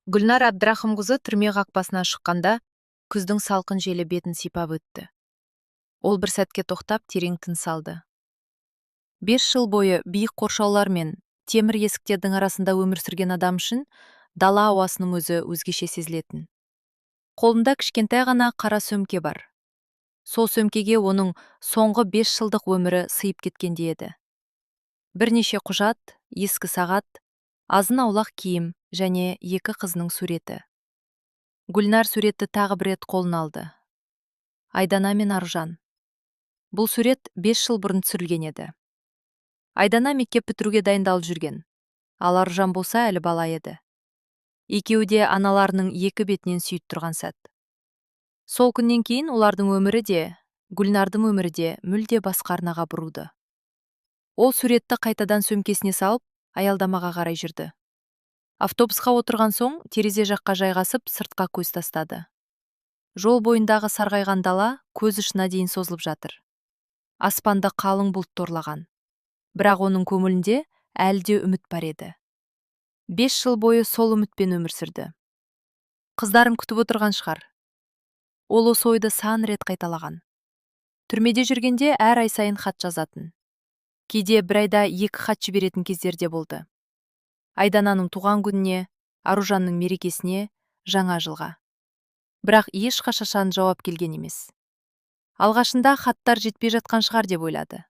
Гүлнар Абдрахымқызы түрме қақпасынан шыққанда, күздің салқын желі бетін сипап өтті. Ол бір сәтке тоқтап терең тыныс алды. 5 жыл бойы биік қоршаулар мен темір есіктердің арасында өмір сүрген адам үшін дала ауасының өзі өзгеше сезілетін. Қолында кішкентай ғана қара сөмке бар. Сол сөмкеге оның соңғы 5 жылдық өмірі сыйып кеткендей еді. Бірнеше құжат, ескі сағат, азын-аулақ киім және 2 қызының суреті. Гүлнар суретті тағы бір рет қолына алды. Айдана мен Аружан. Бұл сурет 5 жыл бұрын түсірілген еді. Айдана мектеп бітіруге дайындалып жүрген, ал Аружан болса әлі бала еді. Екеуі де аналарының екі бетінен сүйіп тұрған сәт. Сол күннен кейін олардың өмірі де, Гүлнардың өмірі де мүлде басқа арнаға бұрылды. Ол суретті қайтадан сөмкесіне салып, аялдамаға қарай жүрді. Автобусқа отырған соң, терезе жаққа жайғасып, сыртқа көз тастады. Жол бойындағы сарғайған дала көз ұшына дейін созылып жатыр. Аспанды қалың бұлт торлаған. Бірақ оның көңілінде әлі де үміт бар еді. 5 жыл бойы сол үмітпен өмір сүрді. Қыздарым күтіп отырған шығар. Ол осы ойды сан рет қайталаған. Түрмеде жүргенде әр ай сайын хат жазатын. Кейде бір айда 2 хат жіберетін кездерде болды. Айдананың туған күніне, Аружанның мерекесіне, жаңа жылға. Бірақ ешқашан жауап келген емес. Алғашында хаттар жетпей жатқан шығар деп ойлады.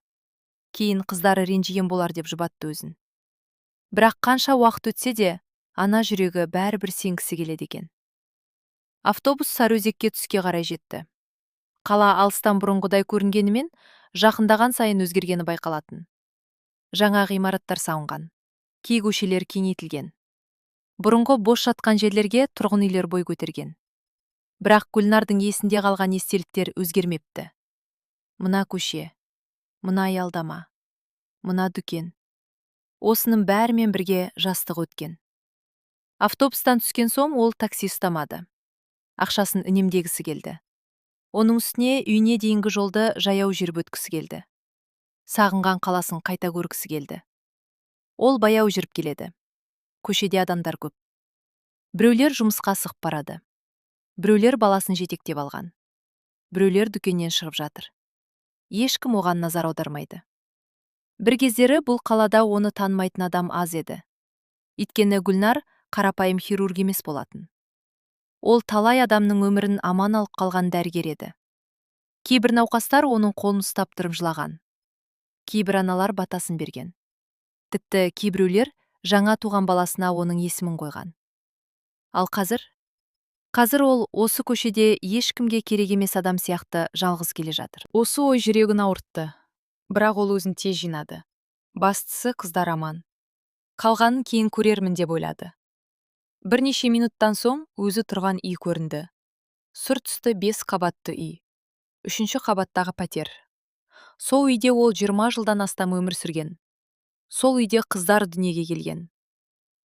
Кейін қыздары ренжіген болар деп жұбатты өзін. Бірақ қанша уақыт өтсе де, ана жүрегі бәрібір сенгісі келеді екен. Автобус Сарыөзекке түске қарай жетті. Қала алыстан бұрынғыдай көрінгенімен, жақындаған сайын өзгергені байқалатын. Жаңа ғимараттар салынған. Кей көшелер кеңейтілген. Бұрынғы бос жатқан жерлерге тұрғын үйлер бой көтерген. Бірақ Гүлнардың есінде қалған естеліктер өзгермепті. Мына көше, мына аялдама, мына дүкен. Осының бәрімен бірге жастық өткен. Автобустан түскен соң ол такси ұстамады. Ақшасын үнемдегісі келді. Оның үстіне үйіне дейінгі жолды жаяу жүріп өткісі келді. Сағынған қаласын қайта көргісі келді. Ол баяу жүріп келеді. Көшеде адамдар көп. Біреулер жұмысқа асығып барады. Біреулер баласын жетектеп алған. Біреулер дүкеннен шығып жатыр. Ешкім оған назар аудармайды. Бір кездері бұл қалада оны танымайтын адам аз еді. Өйткені Гүлнар қарапайым хирург емес болатын. Ол талай адамның өмірін аман алып қалған дәрігер еді. Кейбір науқастар оның қолын ұстап тұрып жылаған. Кейбір аналар батасын берген. Тіпті кейбіреулер жаңа туған баласына оның есімін қойған. Ал қазір ол осы көшеде ешкімге керек емес адам сияқты жалғыз келе жатыр. Осы ой жүрегін ауыртты. Бірақ ол өзін тез жинады. Бастысы қыздар аман. Қалғанын кейін көрермін деп ойлады. Бірнеше минуттан соң өзі тұрған үй көрінді. Сұр түсті 5 қабатты үй. 3-ші қабаттағы пәтер. Сол үйде ол 20 жылдан астам өмір сүрген. Сол үйде қыздар дүниеге келген.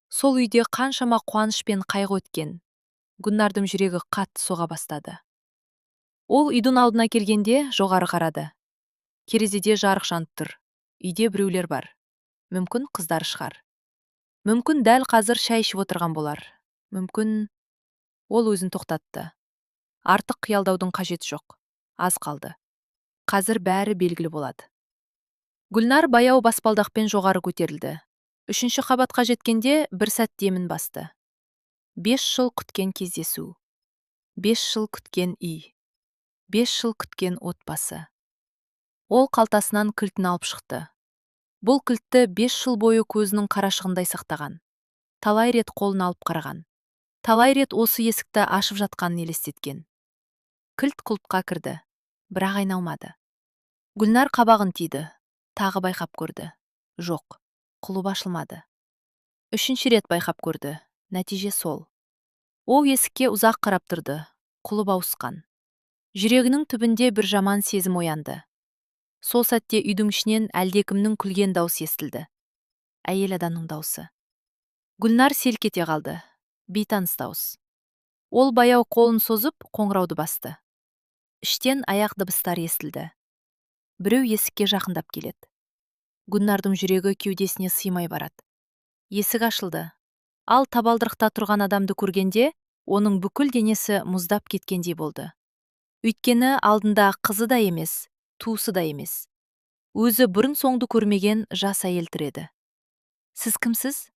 Сол үйде қаншама қуаныш пен қайғы өткен. Гүлнардың жүрегі қатты соға бастады. Ол үйдің алдына келгенде жоғары қарады. Терезеде жарық жанып тұр. Үйде біреулер бар. Мүмкін қыздар шығар. Мүмкін дәл қазір шай ішіп отырған болар. Мүмкін... Ол өзін тоқтатты. Артық қиялдаудың қажеті жоқ. Аз қалды. Қазір бәрі белгілі болады. Гүлнар баяу баспалдақпен жоғары көтерілді. 3-ші қабатқа жеткенде бір сәт демін басты. 5 жыл күткен кездесу. 5 жыл күткен үй. 5 жыл күткен отбасы. Ол қалтасынан кілтін алып шықты. Бұл кілтті 5 жыл бойы көзінің қарашығындай сақтаған. Талай рет қолын алып қараған. Талай рет осы есікті ашып жатқанын елестеткен. Кілт құлыпқа кірді, бірақ айналмады. Гүлнар қабағын түйді, тағы байқап көрді. Жоқ, құлып ашылмады. 3-ші рет байқап көрді, нәтиже сол. Ол есікке ұзақ қарап тұрды, құлып ауысқан. Жүрегінің түбінде бір жаман сезім оянды. Сол сәтте үйдің ішінен әлдекімнің күлген дауыс естілді. Әйел адамның дауысы. Гүлнар селк ете қалды. Бейтаныс дауыс. Ол баяу қолын созып, қоңырауды басты. Іштен аяқ дыбыстар естілді. Біреу есікке жақындап келеді. Гүлнардың жүрегі кеудесіне сыймай барады. Есік ашылды. Ал табалдырықта тұрған адамды көргенде, оның бүкіл денесі мұздап кеткендей болды. Өйткені алдында қызы да емес, туысы да емес. Өзі бұрын соңды көрмеген жас әйел тұр еді. Сіз кімсіз?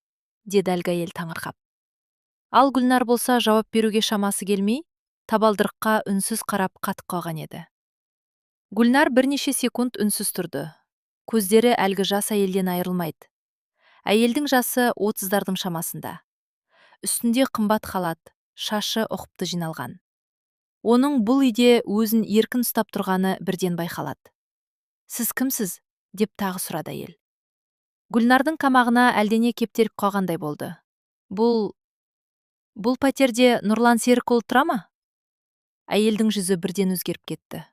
Деді әлгі әйел таңырқап. Ал Гүлнар болса жауап беруге шамасы келмей, табалдырыққа үнсіз қарап қатып қалған еді. Гүлнар бірнеше секунд үнсіз тұрды. Көздері әлгі жас әйелден айырылмайды. Әйелдің жасы 30-дардың шамасында. Үстінде қымбат халат, шашы ұқыпты жиналған. Оның бұл үйде өзін еркін ұстап тұрғаны бірден байқалады. Сіз кімсіз? Деп тағы сұрады әйел. Гүлнардың камағына әлдене кептеліп қалғандай болды. Бұл пәтерде Нұрлан Серікұлы тұра ма? Әйелдің жүзі бірден өзгеріп кетті.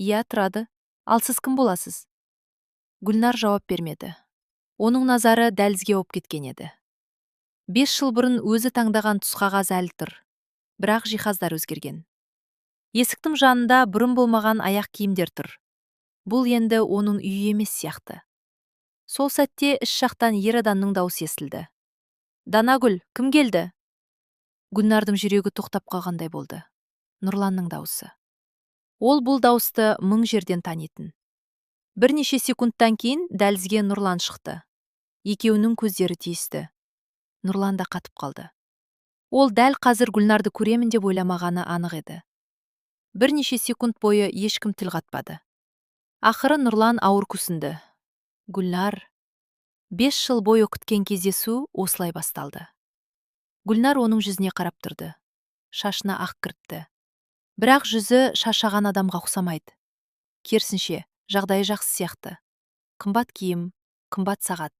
Иә, тұрады. Ал сіз кім боласыз? Гүлнар жауап бермеді. Оның назары дәлізге ауып кеткен еді. 5 жыл бұрын өзі таңдаған түсқағаз әлі тұр. Бірақ жиһаздар өзгерген. Есіктің жанында бұрын болмаған аяқ киімдер тұр. Бұл енді оның үйі емес сияқты. Сол сәтте іш жақтан ер адамның дауысы естілді. Данагүл, кім келді? Гүлнардың жүрегі тоқтап қалғандай болды. Нұрланның дауысы. Ол бұл дауысты мың жерден танитын. Бірнеше секундтан кейін дәлізге Нұрлан шықты. Екеуінің көздері тиісті. Нұрлан да қатып қалды. Ол дәл қазір Гүлнарды көремін деп ойламағаны анық еді. Бірнеше секунд бойы ешкім тіл қатпады. Ақыры Нұрлан ауыр күрсінді. Гүлнар. 5 жыл бойы күткен кездесу осылай басталды. Гүлнар оның жүзіне қарап тұрды. Шашына ақ кіріпті. Бірақ жүзі шаршаған адамға ұқсамайды. Керісінше, жағдайы жақсы сияқты. Қымбат киім, қымбат сағат.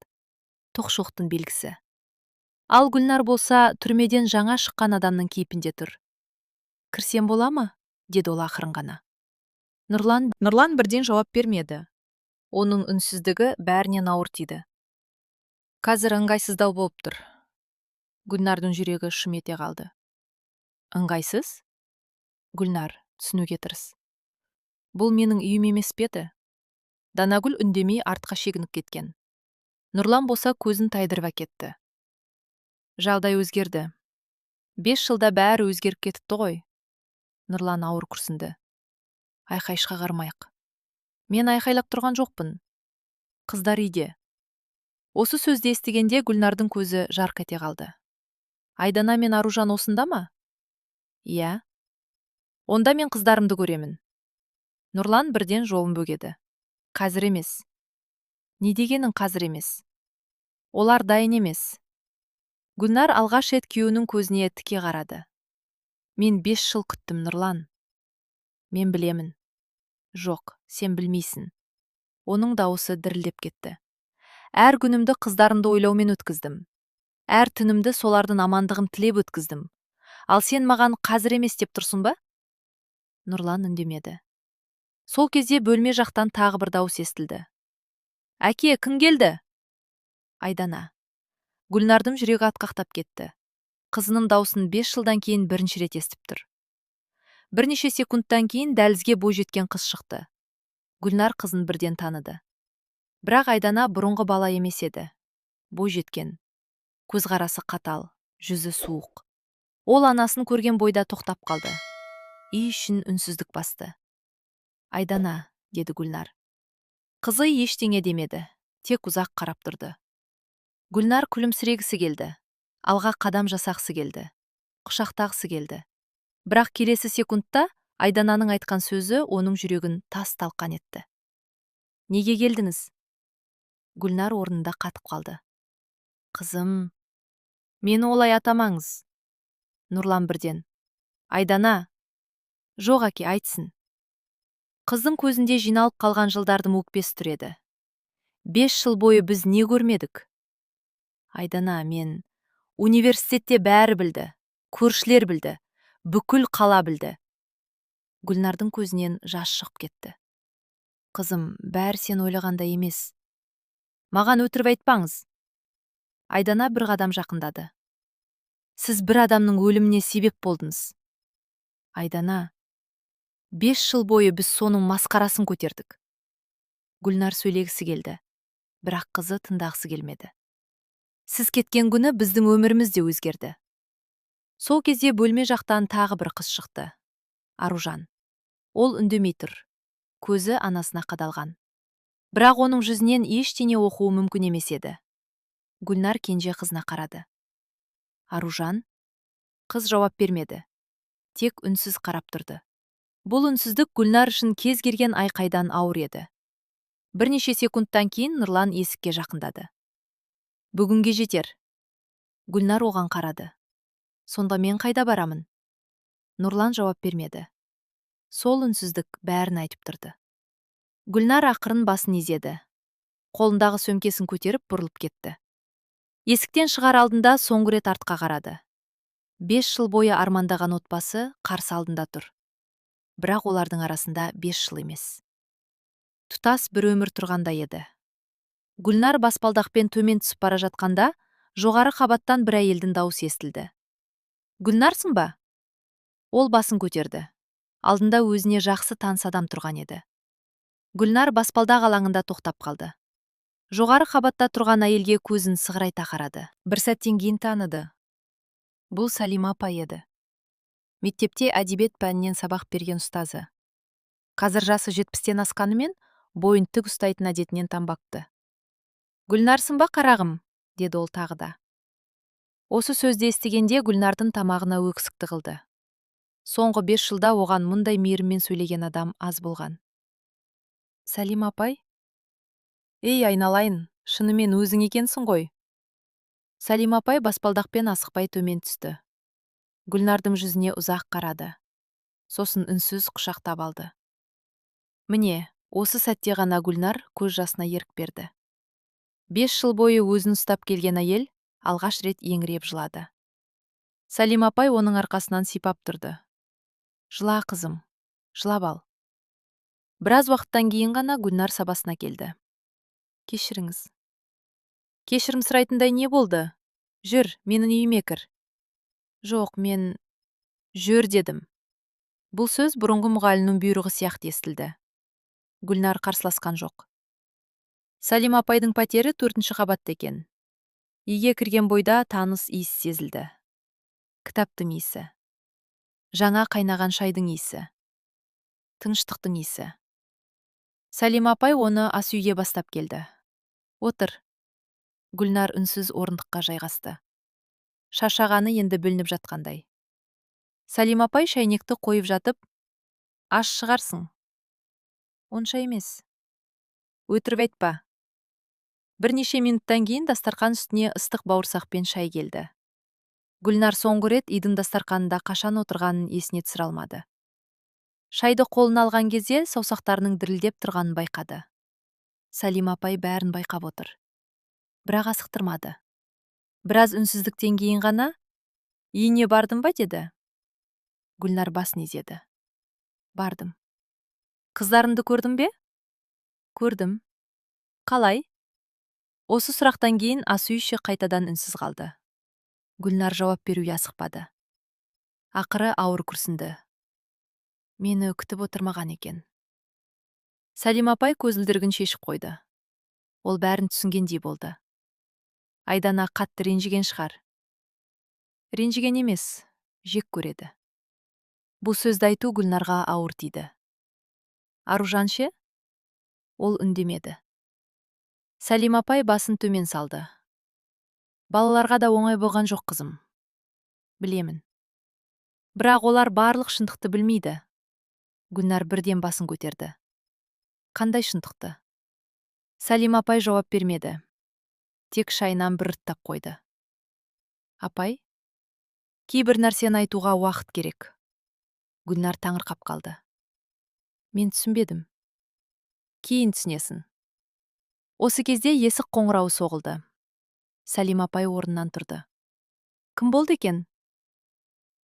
Тоқшылықтың белгісі. Ал Гүлнар болса түрмеден жаңа шыққан адамның кейпінде тұр. Кірсем бола ма? Деді ол ақырын ғана. Нұрлан бірден жауап бермеді. Оның үнсіздігі бәрінен ауыр тиді. Қазір ыңғайсыздау болып тұр. Гүлнардың жүрегі шым ете қалды. Ыңғайсыз? Гүлнар, түсінуге тырыс. Бұл менің үйім емес пе еді? Данагүл үндемей артқа шегініп кеткен. Нұрлан болса көзін тайдырып әкетті. Жағдай өзгерді. 5 жылда бәрі өзгеріп кетіпті ғой. Нұрлан ауыр күрсінді. Айқай шығармайық. Мен айқайлап тұрған жоқпын. Қыздар үйде. Осы сөзді естігенде Гүлнардың көзі жарқ ете қалды. Айдана мен Аружан осында ма? Иә. Онда мен қыздарымды көремін. Нұрлан бірден жолын бөгеді. Қазір емес. Не дегенің қазір емес? Олар дайын емес. Гүлнар алғаш рет күйеуінің көзіне тіке қарады. Мен 5 жыл күттім, Нұрлан. Мен білемін. Жоқ, сен білмейсің. Оның дауысы дірілдеп кетті. Әр күнімді қыздарымды ойлаумен өткіздім. Әр түнімді солардың амандығын тілеп өткіздім. Ал сен маған қазір емес деп тұрсың ба? Нұрлан үндемеді. Сол кезде бөлме жақтан тағы бір дауыс естілді. Әке, кім келді? Айдана. Гүлнардың жүрегі атқақтап кетті. Қызының даусын 5 жылдан кейін бірінші рет естіп тұр. Бірнеше секундтан кейін дәлізге бой жеткен қыз шықты. Гүлнар қызын бірден таныды. Бірақ Айдана бұрынғы бала емес еді. Бой жеткен. Көзқарасы қатал, жүзі суық. Ол анасын көрген бойда тоқтап қалды. Үй ішін үнсіздік басты. Айдана, деді Гүлнар. Қызы ештеңе демеді, тек ұзақ қарап тұрды. Гүлнар күлімсірегісі келді. Алға қадам жасақсы келді. Құшақтағысы келді. Бірақ келесі секундта Айдананың айтқан сөзі оның жүрегін тас талқан етті. Неге келдіңіз? Гүлнар орнында қатып қалды. Қызым, мені олай атамаңыз. Нұрлан бірден. Айдана. Жоқ әке, айтсын. Қыздың көзінде жиналып қалған жылдардың өкпесі тұр еді. 5 жыл бойы біз не көрмедік? Айдана, мен университетте бәрі білді, көршілер білді, бүкіл қала білді. Гүлнардың көзінен жас шығып кетті. Қызым, бәрі сен ойлағанда емес. Маған өтірік айтпаңыз. Айдана бір қадам жақындады. Сіз бір адамның өліміне себеп болдыңыз. Айдана, 5 жыл бойы біз соның масқарасын көтердік. Гүлнар сөйлегісі келді, бірақ қызы тыңдағысы келмеді. Сіз кеткен күні біздің өміріміз де өзгерді. Сол кезде бөлме жақтан тағы бір қыз шықты. Аружан. Ол үндемей тұр. Көзі анасына қадалған. Бірақ оның жүзінен ештеңе оқуы мүмкін емес еді. Гүлнар кенже қызына қарады. Аружан? Қыз жауап бермеді. Тек үнсіз қарап тұрды. Бұл үнсіздік Гүлнар үшін кез келген айқайдан ауыр еді. Бірнеше секундтан кейін Нұрлан есікке жақындады. Бүгінге жетер. Гүлнар оған қарады. Сонда мен қайда барамын? Нұрлан жауап бермеді. Сол үнсіздік бәрін айтып тұрды. Гүлнар ақырын басын изеді. Қолындағы сөмкесін көтеріп бұрылып кетті. Есіктен шығар алдында соңғы рет артқа қарады. 5 жыл бойы армандаған отбасы қарсы алдында тұр. Бірақ олардың арасында 5 жыл емес. Тұтас бір өмір тұрғандай еді. Гүлнар баспалдақпен төмен түсіп бара жатқанда, жоғары қабаттан бір әйелдің дауысы естілді. Гүлнарсың ба? Ол басын көтерді. Алдында өзіне жақсы таныс адам тұрған еді. Гүлнар баспалдақ алаңында тоқтап қалды. Жоғары қабатта тұрған әйелге көзін сығырайта қарады. Бір сәттен кейін таныды. Бұл Салима апай еді. Мектепте әдебиет пәнінен сабақ берген ұстазы. Қазір жасы 70-тен асқанымен, бойын тік ұстайтын әдетінен танбапты. Гүлнарсың ба, қарағым? Деді ол тағы да. Осы сөзді естігенде Гүлнардың тамағына өксік тығылды. Соңғы 5 жылда оған мұндай мейіріммен сөйлеген адам аз болған. Салима апай? Ей, айналайын, шынымен өзің екенсің ғой. Салима апай баспалдақпен асықпай төмен түсті. Гүлнардың жүзіне ұзақ қарады. Сосын үнсіз құшақтап алды. Міне, осы сәтте ғана Гүлнар көз жасына ерік берді. 5 жыл бойы өзін ұстап келген әйел алғаш рет еңіреп жылады. Салима апай оның арқасынан сипап тұрды. Жыла, қызым, жылап ал. Біраз уақыттан кейін ғана Гүлнар сабасына келді. Кешіріңіз. Кешірім сұрайтындай не болды? Жүр, менің үйіме кір. Жоқ, мен... Жүр дедім. Бұл сөз бұрынғы мұғалімнің бұйрығы сияқты естілді. Гүлнар қарсыласқан жоқ. Салима апайдың пәтері 4-ші қабатта екен. Үйге кірген бойда таныс иіс сезілді. Кітаптың иісі. Жаңа қайнаған шайдың иісі. Тыныштықтың иісі. Салима апай оны ас үйге бастап келді. Отыр. Гүлнар үнсіз орындыққа жайғасты. Шаршағаны енді бүлініп жатқандай. Салима апай шайнекті қойып жатып, аш шығарсың. Онша емес. Өтірік айтпа. Бірнеше минуттан кейін дастарқан үстіне ыстық бауырсақпен шай келді. Гүлнар соңғы рет үйдің дастарқанында қашан отырғанын есіне түсіре алмады. Шайды қолына алған кезде саусақтарының дірілдеп тұрғанын байқады. Салима апай бәрін байқап отыр. Бірақ асықтырмады. Біраз үнсіздіктен кейін ғана, үйіне бардың ба деді. Гүлнар басын изеді. Бардым. Қыздарымды көрдің бе? Көрдім. Қалай? Осы сұрақтан кейін ас үй іші қайтадан үнсіз қалды. Гүлнар жауап беруге асықпады. Ақыры ауыр күрсінді. Мені күтіп отырмаған екен. Салима апай көзілдірігін шешіп қойды. Ол бәрін түсінгендей болды. Айдана қатты ренжіген шығар. Ренжіген емес, жек көреді. Бұл сөзді айту Гүлнарға ауыр тиді. Аружан ше? Ол үндемеді. Салима апай басын төмен салды. Балаларға да оңай болған жоқ, қызым. Білемін. Бірақ олар барлық шындықты білмейді. Гүлнар бірден басын көтерді. Қандай шындықты? Салима апай жауап бермеді. Тек шайынан бір ұрттап қойды. Апай? Кейбір нәрсені айтуға уақыт керек. Гүлнар таңырқап қалды. Мен түсінбедім. Кейін түсінесің. Осы кезде есік қоңырауы соғылды. Салима апай орнынан тұрды. Кім болды екен?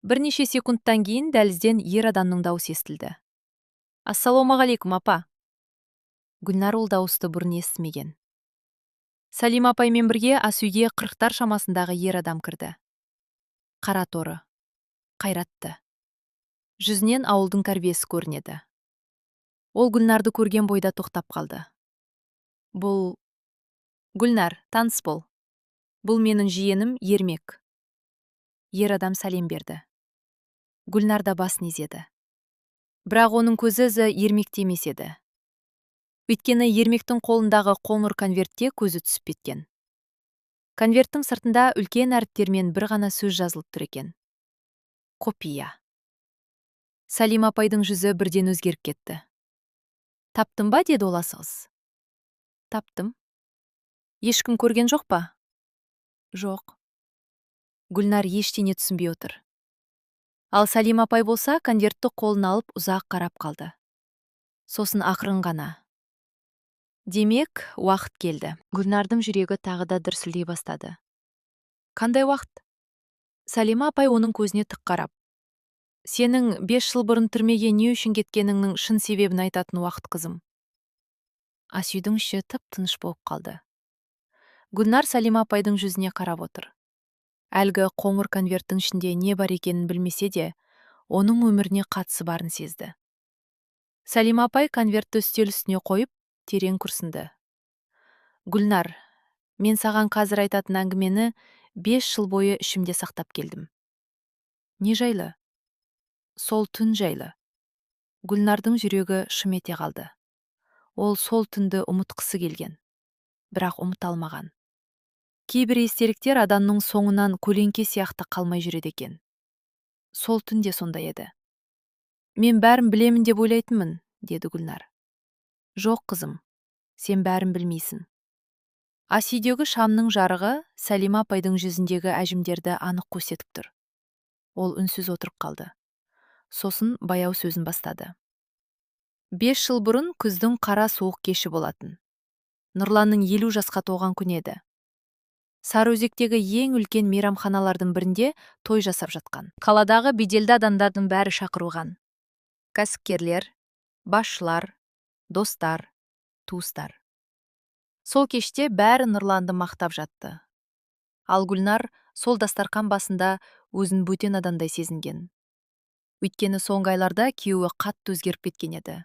Бірнеше секундтан кейін дәлізден ер адамның дауысы естілді. Ассалаумағалейкум, апа. Гүлнар ол дауысты бұрын естімеген. Салима апаймен бірге ас үйге 40-тар шамасындағы ер адам кірді. Қара торы, қайратты. Жүзінен ауылдың тәрбиесі көрінеді. Ол Гүлнарды көрген бойда тоқтап қалды. Бұл... Гүлнар, таныс бол. Бұл менің жиенім Ермек. Ер адам сәлем берді. Гүлнар да басын изеді. Бірақ оның көзі Ермекте емес еді. Өйткені Ермектің қолындағы қоңыр конвертте көзі түсіп кеткен. Конверттің сыртында үлкен әріптермен бір ғана сөз жазылып тұр екен. Копия. Сәлима апайдың жүзі бірден өзгеріп кетті. Таптың ба, деді ол асығыс. Таптым. Ешкім көрген жоқ па? Жоқ. Гүлнар ештеңе түсінбей отыр. Ал Сәлима апай болса, конвертті қолына алып ұзақ қарап қалды. Сосын ақырын ғана: демек, уақыт келді. Гүлнардың жүрегі тағы да дүрсілдей бастады. Қандай уақыт? Сәлима апай оның көзіне тік қарап: сенің 5 жыл бұрын түрмеге не үшін кеткеніңнің шын себебін айтатын уақыт, қызым. Асүйдің іші тып-тыныш болып қалды. Гүлнар Сәлима апайдың жүзіне қарап отыр. Әлгі қоңыр конверттің ішінде не бар екенін білмесе де, оның өміріне қатысы барын сезді. Сәлима апай конвертті үстел үстіне қойып, терең күрсінді. Гүлнар, мен саған қазір айтатын әңгімені 5 жыл бойы ішімде сақтап келдім. Не жайлы? Сол түн жайлы. Гүлнардың жүрегі шым ете қалды. Ол сол түнді ұмытқысы келген, бірақ ұмыта алмаған. Кейбір естеліктер адамның соңынан көлеңке сияқты қалмай жүреді екен. Сол түнде сондай еді. Мен бәрін білемін деп ойлайтынмын, деді Гүлнар. Жоқ, қызым, сен бәрін білмейсің. Асүйдегі шамның жарығы Сәлима апайдың жүзіндегі әжімдерді анық көрсетіп тұр. Ол үнсіз отырып қалды. Сосын баяу сөзін бастады. 5 жыл бұрын күздің қара суық кеші болатын. Нұрланның 50 жасқа толған күні еді. Сарыөзектегі ең үлкен мейрамханалардың бірінде той жасап жатқан. Қаладағы беделді адамдардың бәрі шақырылған. Кәсіпкерлер, басшылар, достар, туыстар. Сол кеште бәрі Нұрланды мақтап жатты. Ал Гүлнар сол дастархан басында өзін бөтен адамдай сезінген. Өйткені соңғы айларда күйеуі қатты өзгеріп кеткен еді.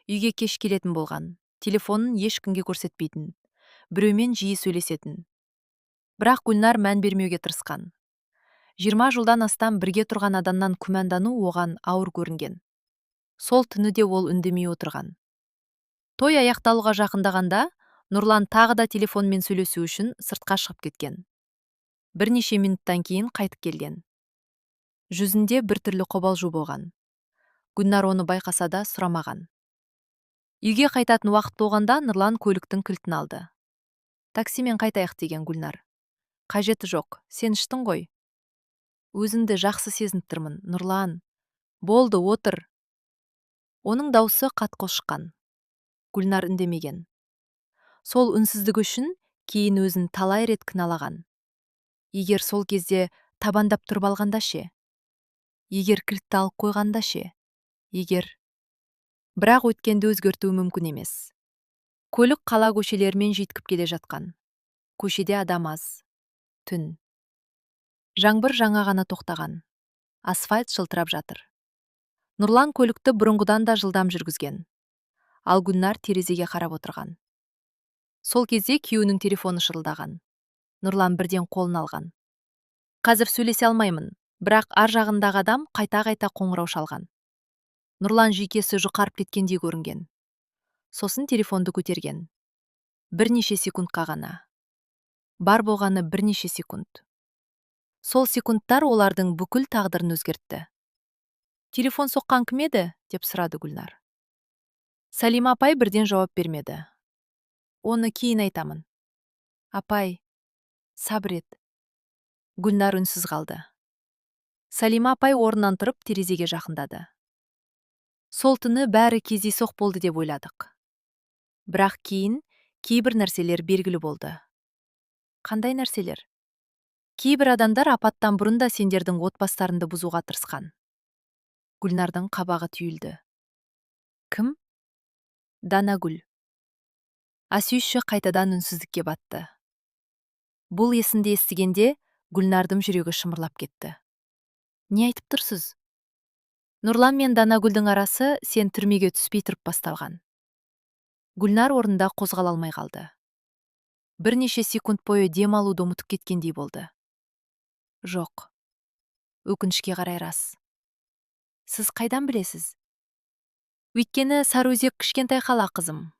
Үйге кеш келетін болған, телефонын ешкімге көрсетпейтін, біреумен жиі сөйлесетін. Бірақ Гүлнар мән бермеуге тырысқан. 20 жылдан астам бірге тұрған адамнан күмәндану оған ауыр көрінген. Сол түні де ол үндемей отырған. Той аяқталуға жақындағанда, Нұрлан тағы да телефонмен сөйлесу үшін сыртқа шығып кеткен. Бірнеше минуттан кейін қайтып келген. Жүзінде біртүрлі қобалжу болған. Гүлнар оны байқаса да сұрамаған. Үйге қайтатын уақыт болғанда Нұрлан көліктің кілтін алды. Таксимен қайтайық, деген Гүлнар. Қажеті жоқ, сен іштің ғой. Өзімді жақсы сезініп тұрмын, Нұрлан. Болды, отыр. Оның даусы қатқыл шыққан. Гүлнар үндемеген. Сол үнсіздік үшін кейін өзін талай рет кінәлаған. Егер сол кезде табандап тұрып алғанда ше? Егер кілтті алып қойғанда ше? Егер... Бірақ өткенді өзгерту мүмкін емес. Көлік қала көшелерімен жүйткіп келе жатқан. Көшеде адам аз. Түн. Жаңбыр жаңа ғана тоқтаған. Асфальт жылтырап жатыр. Нұрлан көлікті бұрынғыдан да жылдам жүргізген. Ал Гүлнар терезеге қарап отырған. Сол кезде күйеуінің телефоны шырылдаған. Нұрлан бірден қолын алған. Қазір сөйлесе алмаймын, бірақ ар жағындағы адам қайта-қайта қоңырау шалған. Нұрлан жүйкесі жұқарып кеткендей көрінген. Сосын телефонды көтерген. Бірнеше секундқа ғана. Бар болғаны бірнеше секунд. Сол секундтар олардың бүкіл тағдырын өзгертті. Телефон соққан кім еді? Деп сұрады Гүлнар. Сәлима апай бірден жауап бермеді. Оны кейін айтамын. Апай, сабыр ет. Гүлнар үнсіз қалды. Сәлима апай орнынан тұрып терезеге жақындады. Сол түні бәрі кездейсоқ болды деп ойладық. Бірақ кейін кейбір нәрселер белгілі болды. Қандай нәрселер? Кейбір адамдар апаттан бұрын да сендердің отбастарыңды бұзуға тырысқан. Гүлнардың қабағы түйілді. Кім? Данагүл. Асүйші қайтадан үнсіздікке батты. Бұл есінде естігенде Гүлнардың жүрегі шымырлап кетті. Не айтып тұрсыз? Нұрлан мен Данагүлдің арасы сен түрмеге түспей тұрып басталған. Гүлнар орнында қозғала алмай қалды. бірнеше секунд бойы дем алуды ұмытып кеткендей болды. Жоқ. Өкінішке қарай рас. Сіз қайдан білесіз? Өйткені Сарыөзек кішкентай қала қызым.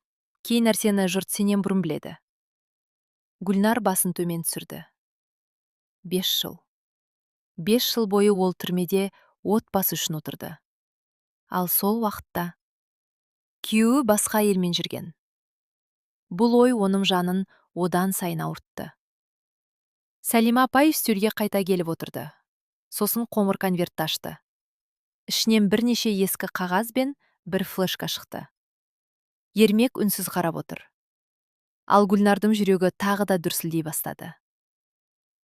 Кей нәрсені жұрт сенен бұрын біледі. Гүлнар басын төмен түсірді. 5 жыл. 5 жыл бойы ол түрмеде отбасы үшін отырды. Ал сол уақытта күйеуі басқа әйелмен жүрген. Бұл ой оның жанын одан сайын ауыртты. Сәлима апай үстелге қайта келіп отырды. Сосын қоңыр конвертті ашты. Ішінен бірнеше ескі қағаз бен бір флешка шықты. Ермек үнсіз қарап отыр. Ал Гүлнардың жүрегі тағы да дүрсілдей бастады.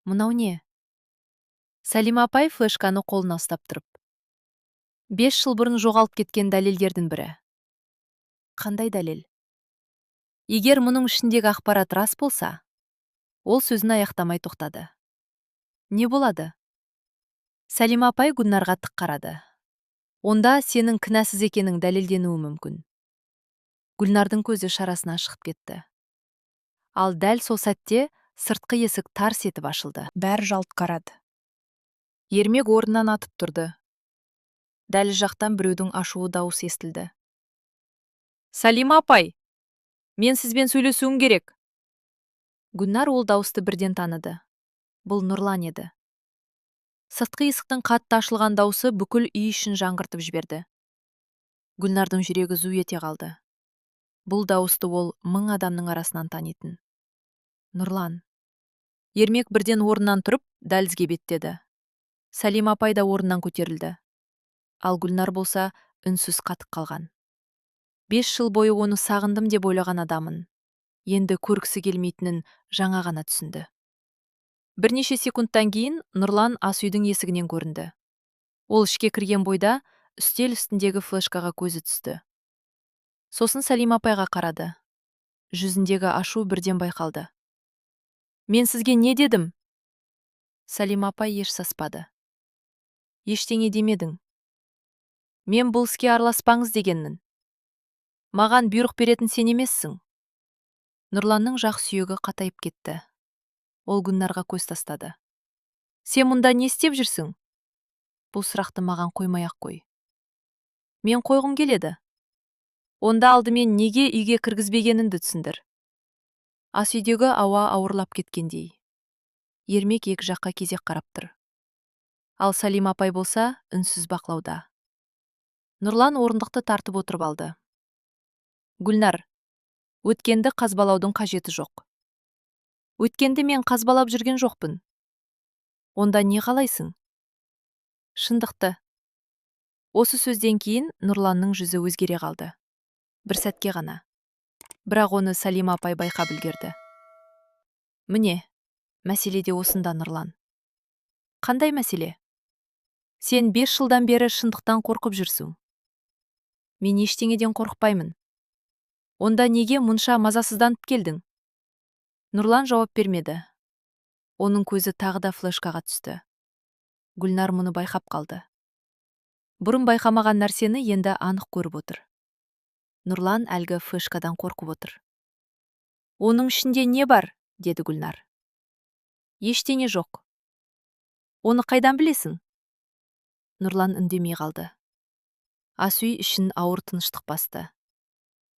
Мынау не? Сәлима апай флешканы қолына ұстап тұрып. 5 жыл бұрын жоғалып кеткен дәлелдердің бірі. Қандай дәлел? Егер мұның ішіндегі ақпарат рас болса, ол сөзін аяқтамай тоқтады. Не болады? Сәлима апай Гүлнарға тік қарады. Онда сенің кінәсіз екенің дәлелденуі мүмкін. Гүлнардың көзі шарасына шығып кетті. Ал дәл сол сәтте сыртқы есік тарс етіп ашылды. Бәрі жалт қарады. Ермек орнынан атып тұрды. Дәл жақтан біреудің ашуы дауыс естілді. Сәлима апай, мен сізбен сөйлесуім керек. Гүлнар ол дауысты бірден таныды. Бұл Нұрлан еді. Сыртқы есіктің қатты ашылған дауысы бүкіл үй ішін жаңғыртып жіберді. Гүлнардың жүрегі зу ете қалды. Бұл дауысты ол 1000 адамның арасынан танитын. Нұрлан. Ермек бірден орнынан тұрып, дәлізге беттеді. Сәлима апай да орнынан көтерілді. Ал Гүлнар болса, үнсіз қатып қалған. 5 жыл бойы оны сағындым деп ойлаған адамын. Енді көргісі келмейтінін жаңа ғана түсінді. Бірнеше секундтан кейін Нұрлан ас үйдің есігінен көрінді. Ол ішке кірген бойда үстел үстіндегі флешкаға көзі түсті. Сосын Сәлима апайға қарады. Жүзіндегі ашу бірден байқалды. Мен сізге не дедім? Сәлима апай еш саспады. Ештеңе демедің. Мен бұл іске араласпаңыз дегенмін. Маған бұйрық беретін сен емессің. Нұрланның жақ сүйегі қатайып кетті. Ол Гүлнарға көз тастады. Сен мұнда не істеп жүрсің? Бұл сұрақты маған қоймай-ақ қой. Мен қойғым келеді. Онда алдымен неге үйге кіргізбегеніңді түсіндір. Ас үйдегі ауа ауырлап кеткендей. Ермек екі жаққа кезек қарап тұр. Ал Сәлима апай болса, үнсіз бақылауда. Нұрлан орындықты тартып отырып алды. Гүлнар, өткенді қазбалаудың қажеті жоқ. Өткенді мен қазбалап жүрген жоқпын. Онда не қалайсың? Шындықты. Осы сөзден кейін Нұрланның жүзі өзгере қалды. Бір сәтке ғана. Бірақ оны Сәлима апай байқап үлгерді. Міне, мәселе де осында, Нұрлан. Қандай мәселе? Сен 5 жылдан бері шындықтан қорқып жүрсің. Мен ештеңеден қорықпаймын. Онда неге мұнша мазасызданып келдің? Нұрлан жауап бермеді. Оның көзі тағы да флешкаға түсті. Гүлнар мұны байқап қалды. Бұрын байқамаған нәрсені енді анық көріп отыр. Нұрлан әлгі флешкадан қорқып отыр. Оның ішінде не бар? Деді Гүлнар. Ештеңе жоқ. Оны қайдан білесің? Нұрлан үндемей қалды. Ас үй ішін ауыр тыныштық басты.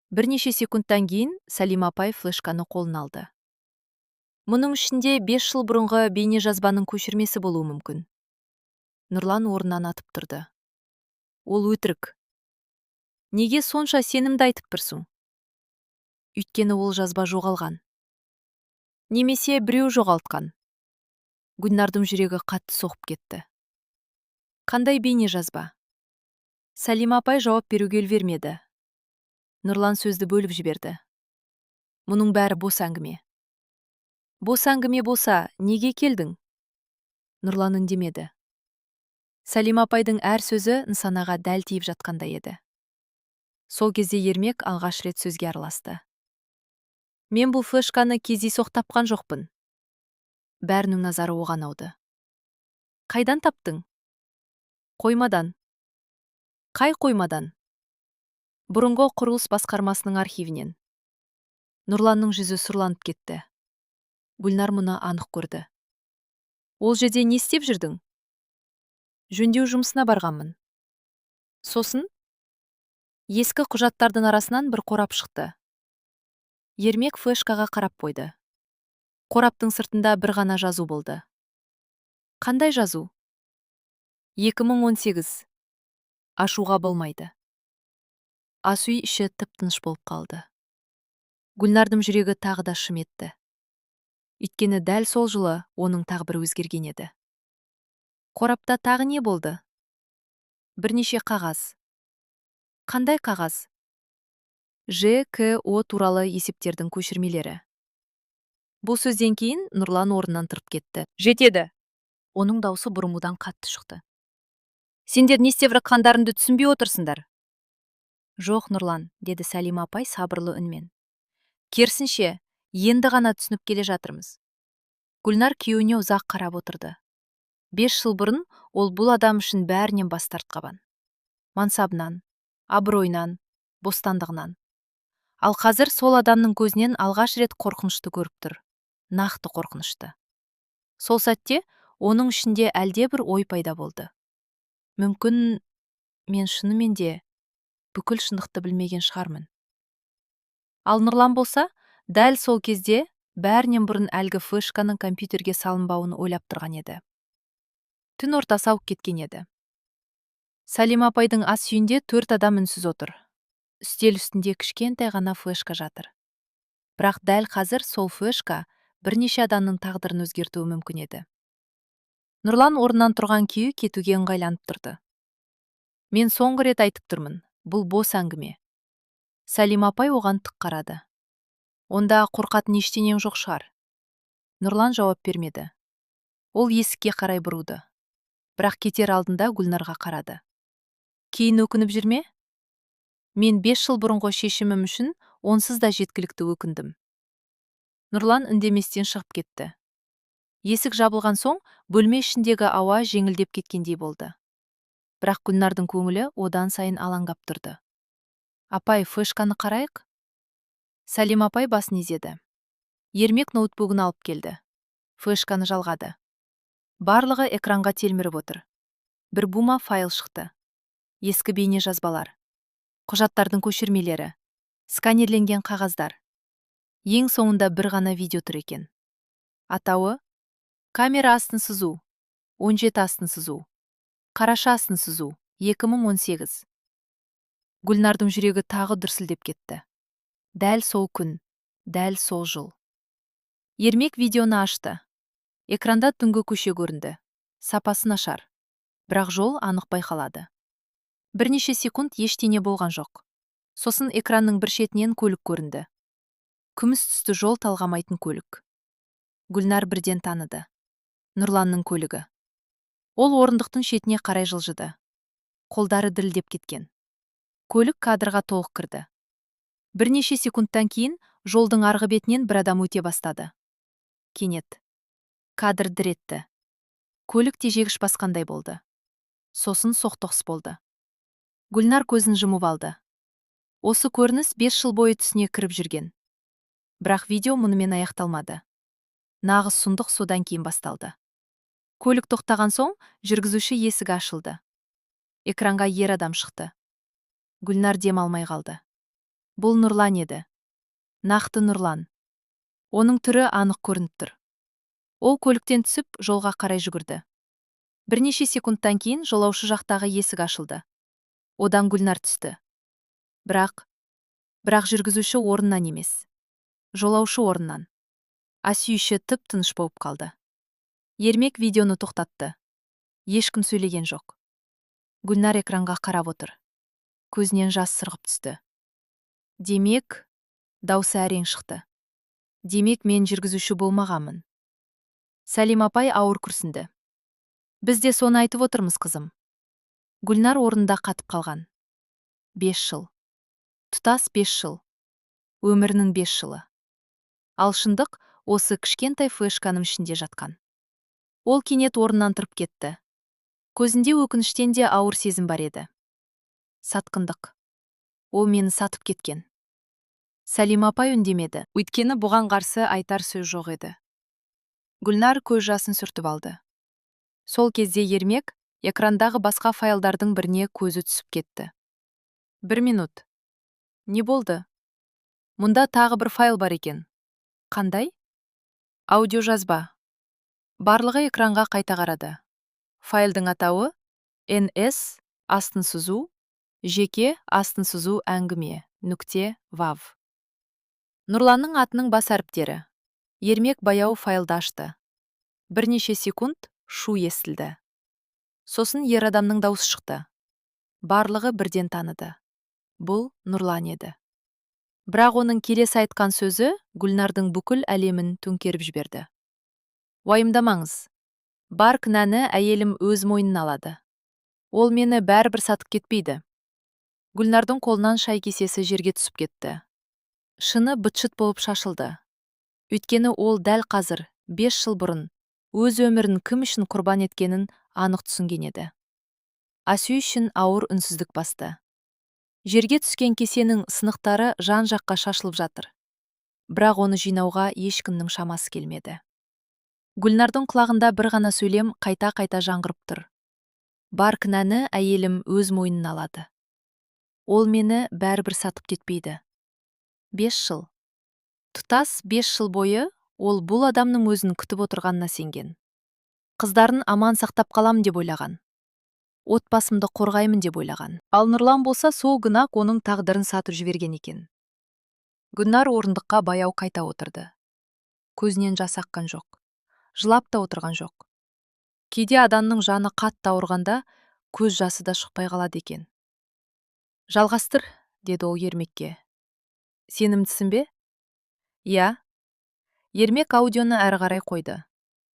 Бірнеше секундтан кейін Сәлима апай флешканы қолына алды. Мұның ішінде 5 жыл бұрынғы бейнежазбаның көшірмесі болуы мүмкін. Нұрлан орнынан атып тұрды. Ол өтірік. Неге сонша сенімді айтып тұрсың? Өйткені ол жазба жоғалған. Немесе біреу жоғалтқан. Гүлнардың жүрегі қатты соғып кетті. Қандай бейнежазба? Сәлима апай жауап беруге үлгермеді. Нұрлан сөзді бөліп жіберді. Мұның бәрі бос әңгіме. Бос әңгіме болса, неге келдің? Нұрлан үндемеді. Сәлима апайдың әр сөзі нысанаға дәл тиіп жатқандай еді. Сол кезде Ермек алғаш рет сөзге араласты. Мен бұл флешканы кездейсоқ тапқан жоқпын. Бәрінің назары оған ауды. Қайдан таптың? Қоймадан. Қай қоймадан? Бұрынғы құрылыс басқармасының архивінен. Нұрланның жүзі сұрланып кетті. Гүлнар мұны анық көрді. Ол жерде не істеп жүрдің? Жөндеу жұмысына барғанмын. Сосын ескі құжаттардың арасынан бір қорап шықты. Ермек флешкаға қарап қойды. Қораптың сыртында бір ғана жазу болды. Қандай жазу? 2018. Ашуға болмайды. Ас үй іші тып-тыныш болып қалды. Гүлнардың жүрегі тағы да шым етті. Өйткені дәл сол жылы оның тағдыры өзгерген еді. Қорапта тағы не болды? Бірнеше қағаз. Қандай қағаз? ЖКО туралы есептердің көшірмелері. Бұл сөзден кейін Нұрлан орнынан тұрып кетті. Жетеді. Оның даусы бұрымудан қатты шықты. Сендер не істеп жатқандарыңды түсінбей отырсыңдар? Жоқ, Нұрлан, деді Сәлима апай сабырлы үнмен. Керісінше, енді ғана түсініп келе жатырмыз. Гүлнар күйеуіне ұзақ қарап отырды. 5 жыл бұрын ол бұл адам үшін бәрінен бас тартқан. Мансабынан, абыройынан, бостандығынан. Ал қазір сол адамның көзінен алғаш рет қорқынышты көріп тұр. Нақты қорқынышты. Сол сәтте оның ішінде әлде бір ой пайда болды. Мүмкін мен шынымен де бүкіл шындықты білмеген шығармын. Ал Нұрлан болса, дәл сол кезде бәрінен бұрын әлгі флешканың компьютерге салынбауын ойлап тұрған еді. Түн ортасы ауып кеткен еді. Сәлима апайдың ас үйінде 4 адам үнсіз отыр. Үстел үстінде кішкентай ғана флешка жатыр. Бірақ дәл қазір сол флешка бірнеше адамның тағдырын өзгертуі мүмкін еді. Нұрлан орнынан тұрған күйі кетуге ыңғайланып тұрды. Мен соңғы рет айтып тұрмын, бұл бос әңгіме. Сәлима апай оған тік қарады. Онда қорқатын ештеңең жоқ шығар. Нұрлан жауап бермеді. Ол есікке қарай бұрылды. Бірақ кетер алдында Гүлнарға қарады. Кейін өкініп жүрме? Мен 5 жыл бұрынғы шешімім үшін онсыз да жеткілікті өкіндім. Нұрлан үндеместен шығып кетті. Есік жабылған соң бөлме ішіндегі ауа жеңілдеп кеткендей болды. Бірақ Гүлнардың көңілі одан сайын алаңдап тұрды. Апай, флешканы қарайық? Сәлима апай басын изеді. Ермек ноутбугын алып келді. Флешканы жалғады. Барлығы экранға телміріп отыр. Бір бума файл шықты. Ескі бейне жазбалар. Құжаттардың көшірмелері. Сканерленген қағаздар. Ең соңында бір ғана видео тұр екен. Атауы: камера астын сызу, 17 астын сызу, қараша астын сызу, 2018. Гүлнардың жүрегі тағы дүрсілдеп кетті. Дәл сол күн, дәл сол жыл. Ермек видеоны ашты. Экранда түнгі көше көрінді. Сапасы нашар. Бірақ жол анық байқалады. Бірнеше секунд ештеңе болған жоқ. Сосын экранның бір шетінен көлік көрінді. Күміс түсті жол талғамайтын көлік. Гүлнар бірден таныды. Нұрланның көлігі. Ол орындықтың шетіне қарай жылжыды. Қолдары дірілдеп кеткен. Көлік кадрға толық кірді. Бірнеше секундтан кейін жолдың арғы бетінен бір адам өте бастады. Кенет кадр дір етті. Көлік тежегіш басқандай болды. Сосын соқтығыс болды. Гүлнар көзін жұмып алды. Осы көрініс 5 жыл бойы түсіне кіріп жүрген. Бірақ видео мұнымен аяқталмады. Нағыз сұмдық содан кейін басталды. Көлік тоқтаған соң жүргізуші есігі ашылды. Экранға ер адам шықты. Гүлнар дем алмай қалды. Бұл Нұрлан еді. Нақты Нұрлан. Оның түрі анық көрініп тұр. Ол көліктен түсіп, жолға қарай жүгірді. Бірнеше секундтан кейін жолаушы жақтағы есік ашылды. Одан Гүлнар түсті. Бірақ жүргізуші орнынан емес. Жолаушы орнынан. Ас үй іші тып-тыныш болып қалды. Ермек видеоны тоқтатты. Ешкім сөйлеген жоқ. Гүлнар экранға қарап отыр. Көзінен жас сырғып түсті. Демек, даусы әрең шықты. Демек, мен жүргізуші болмағанмын. Сәлима апай ауыр күрсінді. Біз де соны айтып отырмыз, қызым. Гүлнар орнында қатып қалған. 5 жыл. Тұтас 5 жыл. Өмірінің 5 жылы. Ал шындық осы кішкентай флешканың ішінде жатқан. Ол кенет орнынан тұрып кетті. Көзінде өкініштен де ауыр сезім бар еді. Сатқындық. Ол мені сатып кеткен. Сәлима апай үндемеді. Өйткені бұған қарсы айтар сөз жоқ еді. Гүлнар көз жасын сүртіп алды. Сол кезде Ермек экрандағы басқа файлдардың біріне көзі түсіп кетті. 1 минут. Не болды? Мұнда тағы бір файл бар екен. Қандай? Аудиожазба. Барлығы экранға қайта қарады. Файлдың атауы NS астын сызу, жеке астын сызу әңгіме, .wav. Нұрланның атының бас әріптері. Ермек баяу файлды ашты. Бірнеше секунд шу естілді. Сосын ер адамның даусы шықты. Барлығы бірден таныды. Бұл Нұрлан еді. Бірақ оның келесі айтқан сөзі Гүлнардың бүкіл әлемін төңкеріп жіберді. Уайымдамаңыз. Бар кінәні әйелім өз мойнына алады. Ол мені бәрібір сатып кетпейді. Гүлнардың қолынан шай кесесі жерге түсіп кетті. Шыны быт-шыт болып шашылды. Өйткені ол дәл қазір 5 жыл бұрын өз өмірін кім үшін құрбан еткенін анық түсінген еді. Асүй үшін ауыр үнсіздік басты. Жерге түскен кесенің сынықтары жан-жаққа шашылып жатыр. Бірақ оны жинауға ешкімнің шамасы келмеді. Гүлнардың құлағында бір ғана сөйлем қайта-қайта жаңғырып тұр. Бар кінәні әйелім өз мойнына алады. Ол мені бәрібір сатып кетпейді. 5 жыл. Тұтас 5 жыл бойы ол бұл адамның өзін күтіп отырғанына сенген. Қыздарын аман сақтап қалам деп ойлаған. Отбасымды қорғаймын деп ойлаған. Ал Нұрлан болса сол күні-ақ оның тағдырын сатып жіберген екен. Гүлнар орындыққа баяу қайта отырды. Көзінен жас аққан жоқ. Жылап та отырған жоқ. Кейде адамның жаны қатты ауырғанда көз жасы да шықпай қалады екен. Жалғастыр, деді ол Ермекке. Сенімдісің бе? Иә. Ермек аудионы әрі қарай қойды.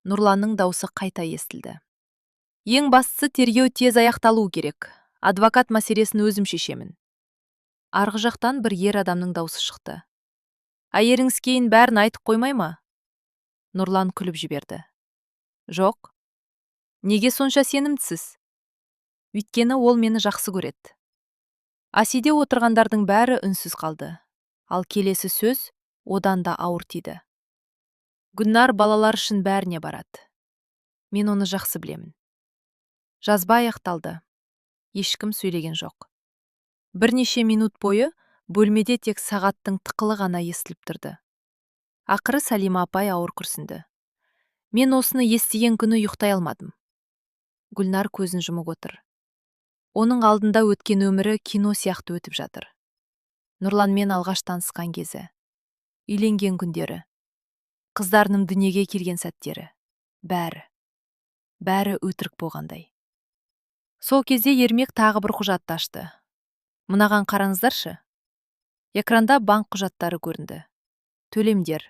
Нұрланның даусы қайта естілді. Ең бастысы тергеу тез аяқталуы керек. Адвокат мәселесін өзім шешемін. Арғы жақтан бір ер адамның даусы шықты. Әйеріңіз кейін бәрін айтып қоймай ма? Нұрлан күліп жіберді. Жоқ. Неге сонша сенімдісіз? Өйткені ол мені жақсы көреді. Асиде отырғандардың бәрі үнсіз қалды. Ал келесі сөз одан да ауыр тиді. Гүлнар балалар үшін бәріне барады. Мен оны жақсы білемін. Жазба аяқталды. Ешкім сөйлеген жоқ. Бірнеше минут бойы бөлмеде тек сағаттың тықылы ғана естіліп тұрды. Ақыры Салима апай ауыр күрсінді. Мен осыны естіген күні ұйықтай алмадым. Гүлнар көзін жұмып отыр. Оның алдында өткен өмірі кино сияқты өтіп жатыр. Нұрланмен алғаш танысқан кезі. Үйленген күндері. Қыздарының дүниеге келген сәттері. Бәрі өтірік болғандай. Сол кезде Ермек тағы бір құжатты ашты. Мынаған қараңыздаршы. Экранда банк құжаттары көрінді. Төлемдер,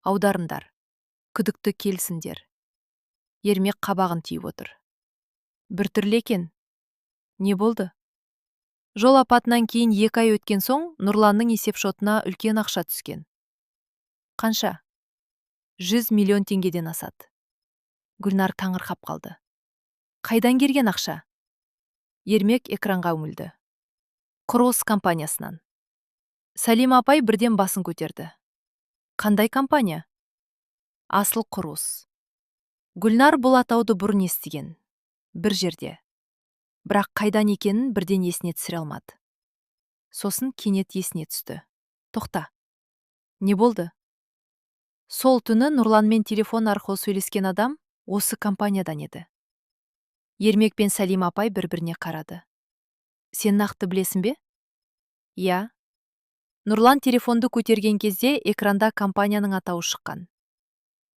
аударымдар, күдікті келісімдер. Ермек қабағын түйіп отыр. Бір түрлі екен. Не болды? Жол апатынан кейін 2 ай өткен соң Нұрланның есепшотына үлкен ақша түскен. Қанша? 100 миллион теңгеден асады. Гүлнар таңырқап қалды. Қайдан келген ақша? Ермек экранға үңілді. Құрылыс компаниясынан. Салима апай бірден басын көтерді. Қандай компания? Асыл құрылыс. Гүлнар бұл атауды бұрын естіген. Бір жерде. Бірақ қайдан екенін бірден есіне түсіре алмады. Сосын кенет есіне түсті. Тоқта. Не болды? Сол түні Нұрланмен телефон арқылы сөйлескен адам осы компаниядан еді. Ермек пен Салима апай бір-біріне қарады. Сен нақты білесің бе? Иә. Нұрлан телефонды көтерген кезде экранда компанияның атауы шыққан.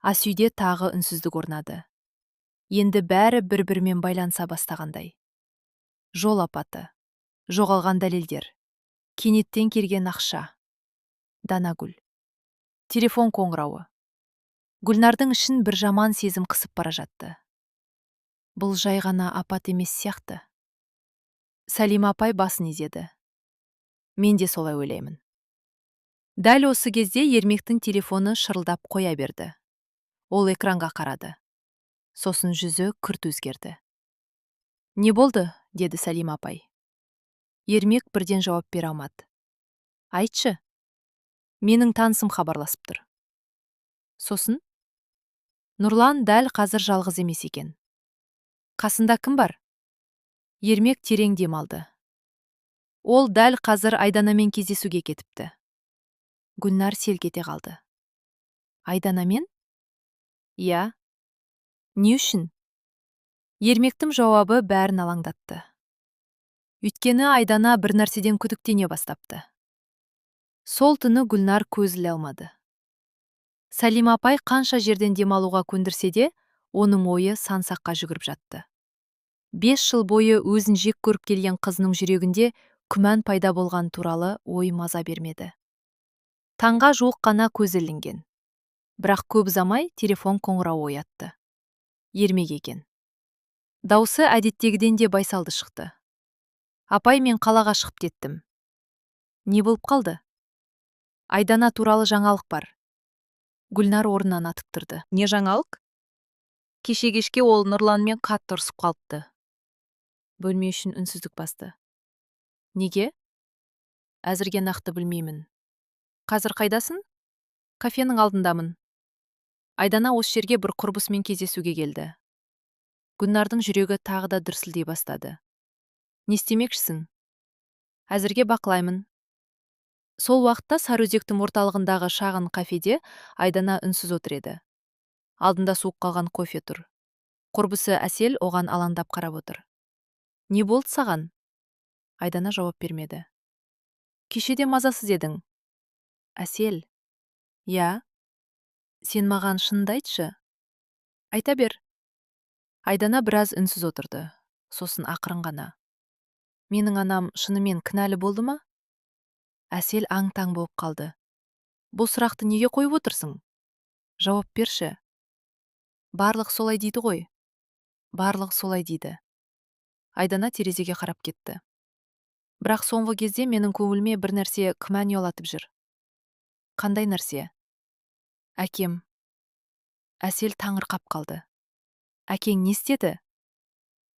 Асүйде тағы үнсіздік орнады. Енді бәрі бір-бірімен байланса бастағандай. Жол апаты, жоғалған дәлелдер, кенеттен келген ақша. Данагүл. Телефон қоңырауы. Гүлнардың ішін бір жаман сезім қысып бара жатты. Бұл жай ғана апат емес сияқты. Салима апай басын изеді. Мен де солай ойлаймын. Дәл осы кезде Ермектің телефоны шырылдап қоя берді. Ол экранға қарады. Сосын жүзі күрт өзгерді. Не болды? Деді Салима апай. Ермек бірден жауап бере алмады. Айтшы. Менің танысым хабарласып тұр. Сосын Нұрлан дәл қазір жалғыз емес екен. Қасында кім бар? Ермек терең дем алды. Ол дәл қазір Айданамен кездесуге кетіпті. Гүлнар селк ете қалды. Айданамен? Иә. Не үшін? Ермектің жауабы бәрін алаңдатты. Өйткені Айдана бір нәрседен күдіктене бастапты. Сол түні Гүлнар көз іле алмады. Сәлима апай қанша жерден демалуға көндірсе де, оның ойы сансаққа жүгіріп жатты. 5 жыл бойы өзін жек көріп келген қызының жүрегінде күмән пайда болған туралы ой маза бермеді. Таңға жуық қана көз ілінген. Бірақ көп ұзамай телефон қоңырауы оятты. Ермек екен. Даусы әдеттегіден де байсалды шықты. Апай, мен қалаға шығып кеттім. Не болып қалды? Айдана туралы жаңалық бар. Гүлнар орнынан атып тұрды. Не жаңалық? Кеше кешке ол Нұрланмен қатты ұрсып қалыпты. Бөлме үшін үнсіздік басты. Неге? Әзірге нақты білмеймін. Қазір қайдасың? Кафенің алдындамын. Айдана осы жерге бір құрбысымен кездесуге келді. Гүлнардың жүрегі тағы да дүрсілдей бастады. Не істемекшісің? Әзірге бақылаймын. Сол уақытта Сарыөзектің орталығындағы шағын кафеде Айдана үнсіз отыр еді. Алдында суып қалған кофе тұр. Құрбысы Әсел оған алаңдап қарап отыр. Не болды саған? Айдана жауап бермеді. Кешеде мазасыз едің. Әсел. Я. Сен маған шынды айтшы. Айта бер. Айдана біраз үнсіз отырды. Сосын ақырын ғана. Менің анам шынымен кінәлі болды ма? Әсел аң-таң болып қалды. Бұл сұрақты неге қойып отырсың? Жауап берші. Барлық солай дейді ғой. Барлық солай дейді. Айдана терезеге қарап кетті. Бірақ соңғы кезде менің көңіліме бір нәрсе күмән ұялатып жүр. Қандай нәрсе? Әкем. Әсел таңырқап қалды. Әкең не істеді?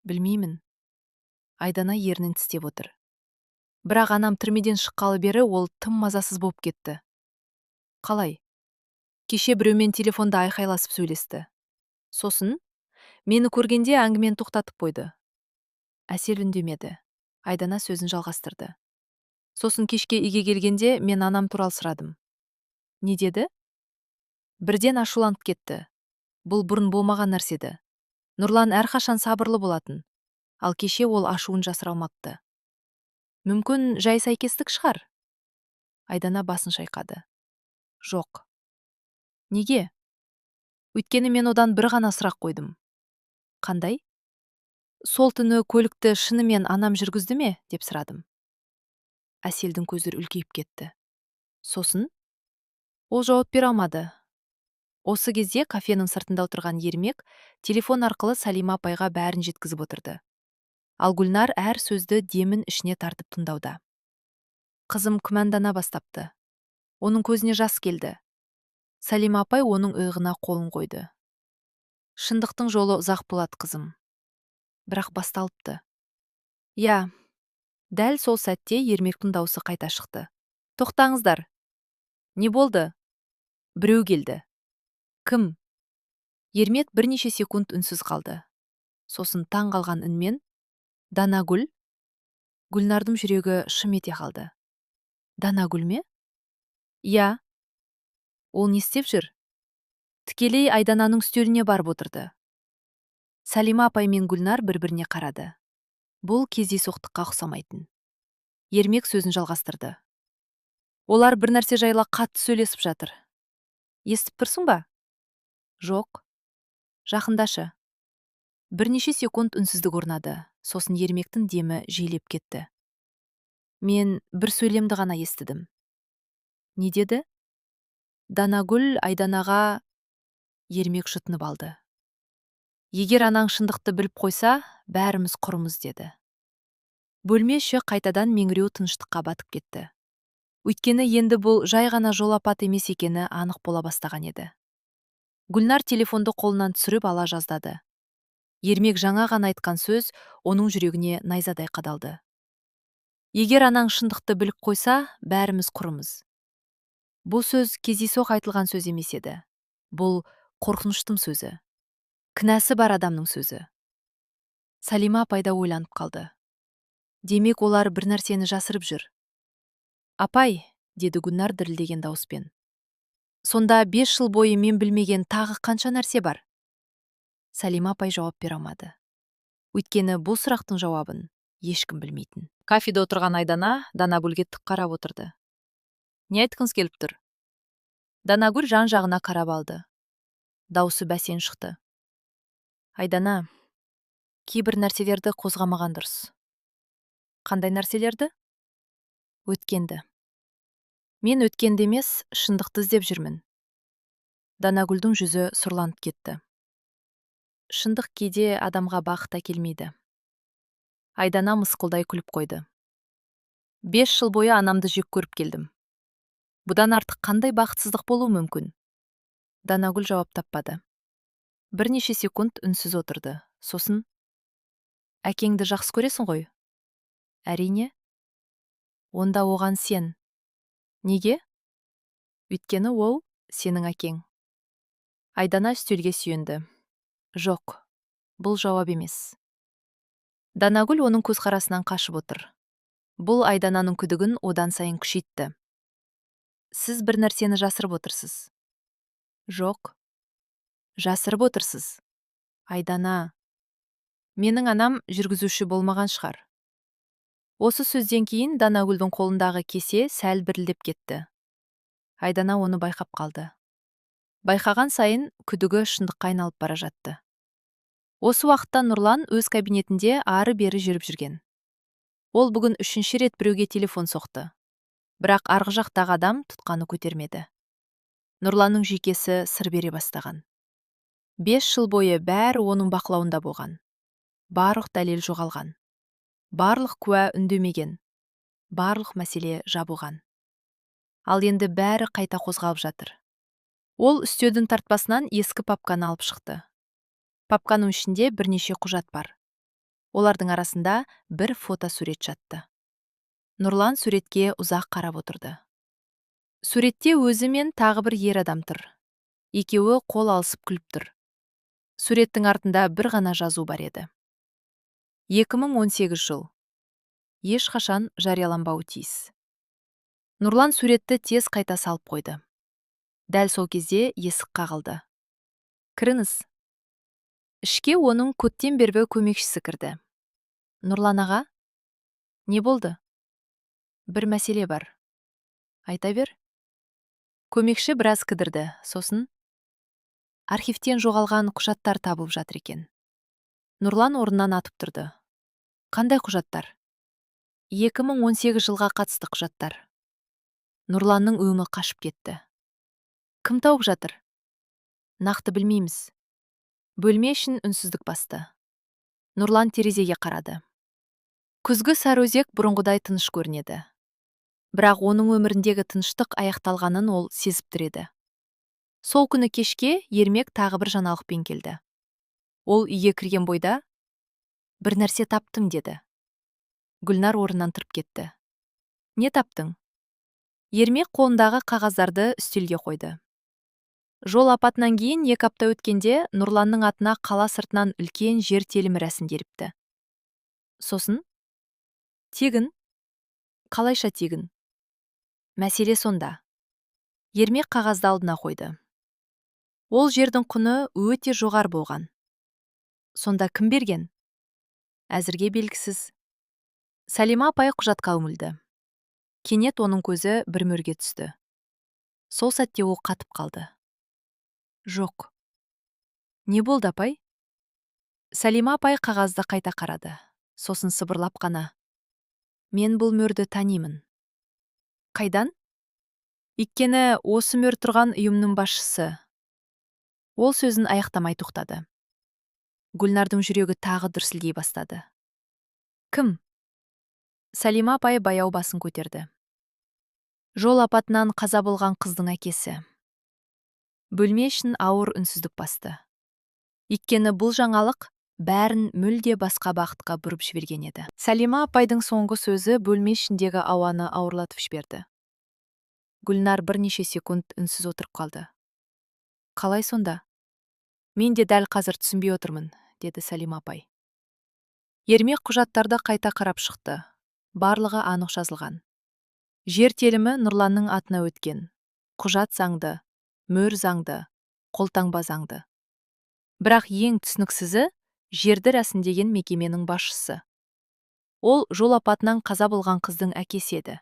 Білмеймін. Айдана ернін тістеп отыр. Бірақ анам түрмеден шыққалы бері ол тым мазасыз болып кетті. Қалай? Кеше біреумен телефонда айқайласып сөйлесті. Сосын, мені көргенде әңгімені тоқтатып қойды. Әсел үндемеді. Айдана сөзін жалғастырды. Сосын кешке үйге келгенде мен анам туралы сұрадым. Не деді? Бірден ашуланып кетті. Бұл бұрын болмаған нәрседі. Нұрлан әрқашан сабырлы болатын. Ал кеше ол ашуын жасыра алмапты. Мүмкін жай сәйкестік шығар? Айдана басын шайқады. Жоқ. Неге? Өйткені мен одан бір ғана сұрақ қойдым. Қандай? Сол түні көлікті шынымен анам жүргізді ме, деп сұрадым. Әселдің көздері үлкейіп кетті. Сосын? Ол жауап бере алмады. Осы кезде кафенің сыртында отырған Ермек телефон арқылы Сәлима апайға бәрін жеткізіп отырды. Ал Гүлнар әр сөзді демін ішіне тартып тыңдауда. Қызым күмәндана бастапты. Оның көзіне жас келді. Сәлима апай оның иығына қолын қойды. Шындықтың жолы ұзақ болады, қызым. Бірақ басталыпты. Я, дәл сол сәтте Ермектің даусы қайта шықты. Тоқтаңыздар. Не болды? Біреу келді. Кім? Ермек бірнеше секунд үнсіз қалды. Сосын таң қалған үнмен: Данагүл? Гүлнардың жүрегі шым ете қалды. Данагүл ме? Я. Ол не істеп жүр? Тікелей Айдананың үстеліне барып отырды. Сәлима апай мен Гүлнар бір-біріне қарады. Бұл кездейсоқтыққа ұқсамайтын. Ермек сөзін жалғастырды. Олар бір нәрсе жайлы қатты сөйлесіп жатыр. Естіп тұрсың ба? Жоқ. Жақындашы. Бірнеше секунд үнсіздік орнады. Сосын Ермектің демі жиілеп кетті. Мен бір сөйлемді ғана естідім. Не деді? Данагүл Айданаға... Ермек жұтынып алды. Егер анаң шындықты біліп қойса, бәріміз құрымыз, деді. Бөлме іші қайтадан меңіреу тыныштыққа батып кетті. Өйткені енді бұл жай ғана жол апаты емес екені анық бола бастаған еді. Гүлнар телефонды қолынан түсіріп ала жаздады. Ермек жаңа ғана айтқан сөз оның жүрегіне найзадай қадалды. Егер анаң шындықты біліп қойса, бәріміз құрымыз. Бұл сөз кездейсоқ айтылған сөз емес еді. Бұл қорқыныштың сөзі. Кінәсі бар адамның сөзі. Салима апай да ойланып қалды. Демек олар бір нәрсені жасырып жүр. Апай, деді Гүлнар дірілдеген дауыспен. Сонда 5 жыл бойы мен білмеген тағы қанша нәрсе бар? Салима апай жауап бере алмады. Өйткені бұл сұрақтың жауабын ешкім білмейтін. Кафеде отырған Айдана Данагүлге тік қарап отырды. Не айтқыңыз келіп тұр? Данагүл жан-жағына қарап алды. Дауысы бәсең шықты. Айдана, кейбір нәрселерді қозғамаған дұрыс. Қандай нәрселерді? Өткенді. Мен өткенді емес, шындықты іздеп жүрмін. Данагүлдің жүзі сұрланып кетті. Шындық кейде адамға бақыт әкелмейді. Айдана мысқылдай күліп қойды. 5 жыл бойы анамды жек көріп келдім. Бұдан артық қандай бақытсыздық болуы мүмкін? Данагүл жауап таппады. Бірнеше секунд үнсіз отырды. Сосын, әкеңді жақсы көресің ғой? Әрине. Онда оған сен. Неге? Өйткені ол сенің әкең. Айдана үстелге сүйенді. Жоқ, бұл жауап емес. Данагүл оның көзқарасынан қашып отыр. Бұл Айдананың күдігін одан сайын күшейтті. Сіз бір нәрсені жасырып отырсыз. Жоқ. Жасырып отырсыз. Айдана. Менің анам жүргізуші болмаған шығар. Осы сөзден кейін Данагүлдің қолындағы кесе сәл бірілдеп кетті. Айдана оны байқап қалды. Байқаған сайын күдігі шындыққа айналып бара жатты. Осы уақытта Нұрлан өз кабинетінде ары-бері жүріп жүрген. Ол бүгін 3-ші рет біреуге телефон соқты. Бірақ арғы жақтағы адам тұтқаны көтермеді. Нұрланның жүйкесі сыр бере бастаған. 5 жыл бойы бәрі оның бақылауында болған. Барлық дәлел жоғалған. Барлық куә үндемеген. Барлық мәселе жабылған. Ал енді бәрі қайта қозғалып жатыр. Ол үстелдің тартпасынан ескі папканы алып шықты. Папканың ішінде бірнеше құжат бар. Олардың арасында бір фотосурет жатты. Нұрлан суретке ұзақ қарап отырды. Суретте өзі мен тағы бір ер адам тұр. Екеуі қол алысып күліп тұр. Суреттің артында бір ғана жазу бар еді. 2018 жыл. Ешқашан жарияланбауы тиіс. Нұрлан суретті тез қайта салып қойды. Дәл сол кезде есік қағылды. Кіріңіз. Ішке оның көптен бергі көмекшісі кірді. Нұрлан аға, не болды? Бір мәселе бар. Айта бер. Көмекші біраз кідірді, сосын архивтен жоғалған құжаттар табылып жатыр екен. Нұрлан орнынан атып тұрды. Қандай құжаттар? 2018 жылға қатысты құжаттар. Нұрланның өңі қашып кетті. Кім тауып жатыр? Нақты білмейміз. Бөлме ішін үнсіздік басты. Нұрлан терезеге қарады. Күзгі сарыөзек бұрынғыдай тыныш көрінеді. Бірақ оның өміріндегі тыныштық аяқталғанын ол сезіп тұр еді. Сол күні кешке Ермек тағы бір жаңалықпен келді. Ол үйге кірген бойда, бір нәрсе таптым деді. Гүлнар орнынан тұрып кетті. Не таптың? Ермек қолындағы қағаздарды үстелге қойды. Жол апатынан кейін 2 апта өткенде Нұрланның атына қала сыртынан үлкен жер телімі рәсімделіпті. Сосын? Тегін? Қалайша тегін? Мәселе сонда. Ермек қағазды алдына қойды. Ол жердің құны өте жоғары болған. Сонда кім берген? Әзірге белгісіз. Салима апай құжатқа үңілді. Кенет оның көзі бір мөрге түсті. Сол сәтте ол қатып қалды. Жоқ. Не болды, апай? Салима апай қағазды қайта қарады. Сосын сыбырлап қана. Мен бұл мөрді танимын. Қайдан? Өйткені осы мөр тұрған ұйымның басшысы. Ол сөзін аяқтамай тоқтады. Гүлнардың жүрегі тағы дүрсілдей бастады. Кім? Салима апай баяу басын көтерді. Жол апатынан қаза болған қыздың әкесі. Бөлме ішін ауыр үнсіздік басты. Өйткені бұл жаңалық бәрін мүлде басқа бағытқа бұрып жіберген еді. Салима апайдың соңғы сөзі бөлме ішіндегі ауаны ауырлатып жіберді. Гүлнар бірнеше секунд үнсіз отырып қалды. Қалай сонда? Мен де дәл қазір түсінбей отырмын, деді Салима апай. Ермек құжаттарды қайта қарап шықты. Барлығы анық жазылған. Жер телімі Нұрланның атына өткен. Құжат заңды, мөр заңды, қолтаңба заңды. Бірақ ең түсініксізі жерді рәсімдеген мекеменің басшысы. Ол жол апатынан қаза болған қыздың әкесі еді.